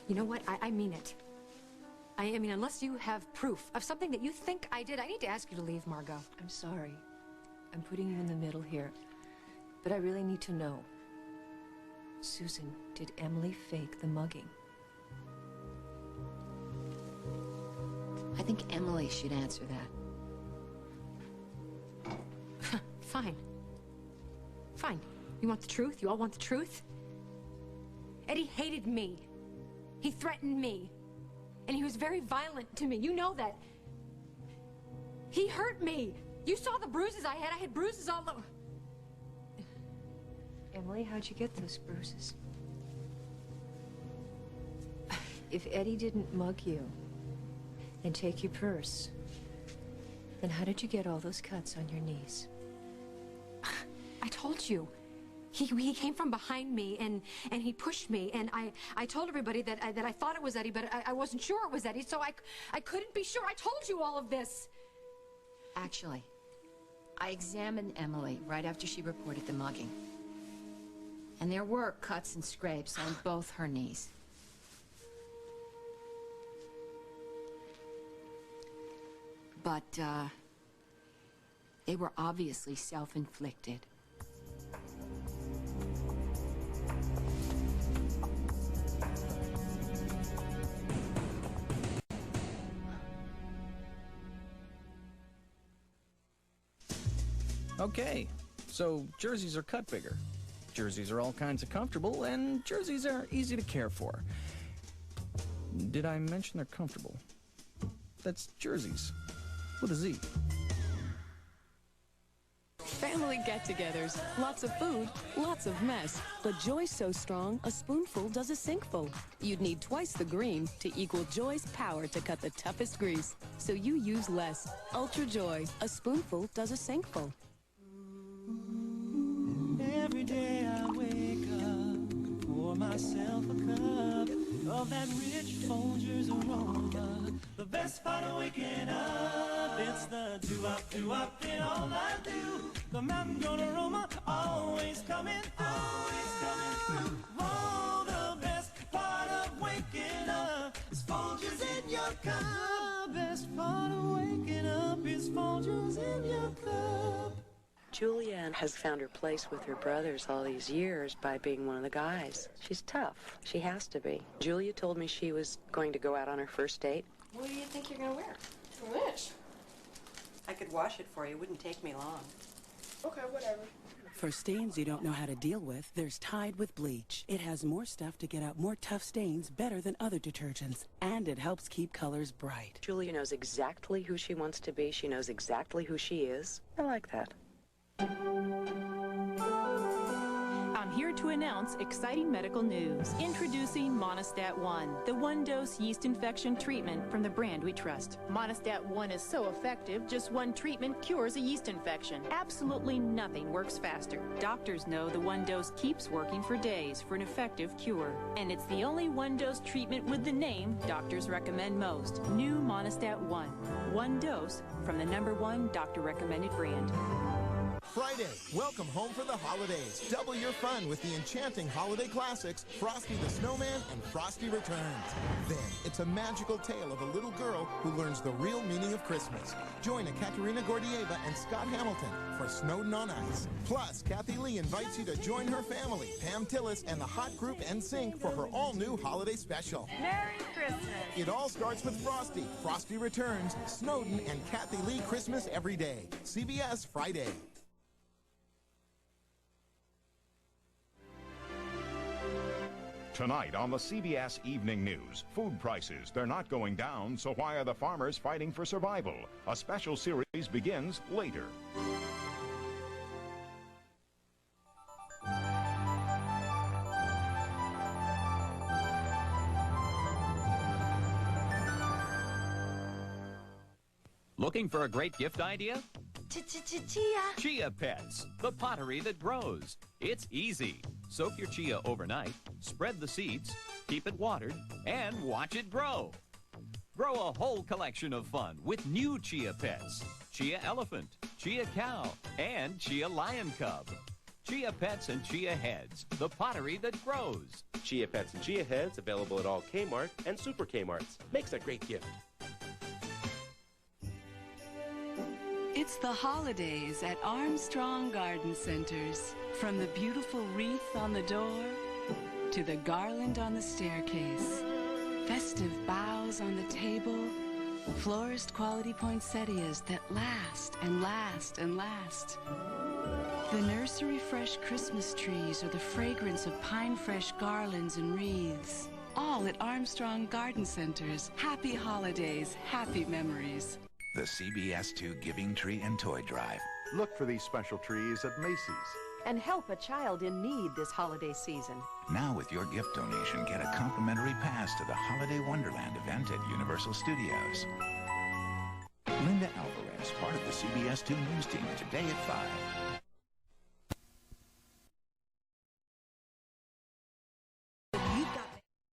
You know what? I mean it. I mean, unless you have proof of something that you think I did, I need to ask you to leave, Margot. I'm sorry. I'm putting you in the middle here. But I really need to know. Susan, did Emily fake the mugging? I think Emily should answer that. Fine. Fine. You want the truth? You all want the truth? Eddie hated me. He threatened me. And he was very violent to me. You know that. He hurt me. You saw the bruises I had. I had bruises all over. Emily, how'd you get those bruises? If Eddie didn't mug you and take your purse, then how did you get all those cuts on your knees? I told you. He came from behind me and he pushed me, and I told everybody that I thought it was Eddie, but I wasn't sure it was Eddie, so I couldn't be sure. I told you all of this. Actually, I examined Emily right after she reported the mugging. And there were cuts and scrapes on both her knees. But, they were obviously self-inflicted. Okay, so jerseys are cut bigger. Jerseys are all kinds of comfortable, and jerseys are easy to care for. Did I mention they're comfortable? That's jerseys, with a Z. Family get-togethers, lots of food, lots of mess. But Joy's so strong, a spoonful does a sinkful. You'd need twice the green to equal Joy's power to cut the toughest grease. So you use less. Ultra Joy, a spoonful does a sinkful. Every day I wake up, pour myself a cup of that rich Folgers aroma. The best part of waking up, it's the do-up in all I do. The mountain-grown aroma, always coming through. Oh, the best part of waking up is Folgers in your cup. The best part of waking up is Folgers in your cup. Julianne has found her place with her brothers all these years by being one of the guys. She's tough. She has to be. Julia told me she was going to go out on her first date. What do you think you're gonna wear? Which? I could wash it for you. It wouldn't take me long. Okay, whatever. For stains you don't know how to deal with, there's Tide with bleach. It has more stuff to get out more tough stains better than other detergents. And it helps keep colors bright. Julia knows exactly who she wants to be. She knows exactly who she is. I like that. I'm here to announce exciting medical news. Introducing Monistat 1, the one-dose yeast infection treatment from the brand we trust. Monistat 1 is so effective, just one treatment cures a yeast infection. Absolutely nothing works faster. Doctors know the one dose keeps working for days for an effective cure. And it's the only one-dose treatment with the name doctors recommend most. New Monistat 1. One dose from the #1 doctor-recommended brand. Friday, welcome home for the holidays. Double your fun with the enchanting holiday classics, Frosty the Snowman and Frosty Returns. Then, it's a magical tale of a little girl who learns the real meaning of Christmas. Join Ekaterina Gordieva and Scott Hamilton for Snowden on Ice. Plus, Kathy Lee invites you to join her family, Pam Tillis and the hot group NSYNC for her all-new holiday special. Merry Christmas! It all starts with Frosty, Frosty Returns, Snowden, and Kathy Lee Christmas Every Day. CBS Friday. Tonight on the CBS Evening News, food prices, they're not going down, so why are the farmers fighting for survival? A special series begins later. Looking for a great gift idea? Chia. Chia Pets, the pottery that grows. It's easy. Soak your chia overnight, spread the seeds, keep it watered, and watch it grow. Grow a whole collection of fun with new Chia Pets. Chia Elephant, Chia Cow, and Chia Lion Cub. Chia Pets and Chia Heads, the pottery that grows. Chia Pets and Chia Heads available at all Kmart and Super Kmarts. Makes a great gift. It's the holidays at Armstrong Garden Centers. From the beautiful wreath on the door to the garland on the staircase, festive boughs on the table, florist quality poinsettias that last and last and last. The nursery fresh Christmas trees or the fragrance of pine fresh garlands and wreaths. All at Armstrong Garden Centers. Happy holidays, happy memories. The CBS 2 Giving Tree and Toy Drive. Look for these special trees at Macy's. And help a child in need this holiday season. Now with your gift donation, get a complimentary pass to the Holiday Wonderland event at Universal Studios. Linda Alvarez, part of the CBS 2 News team, today at 5.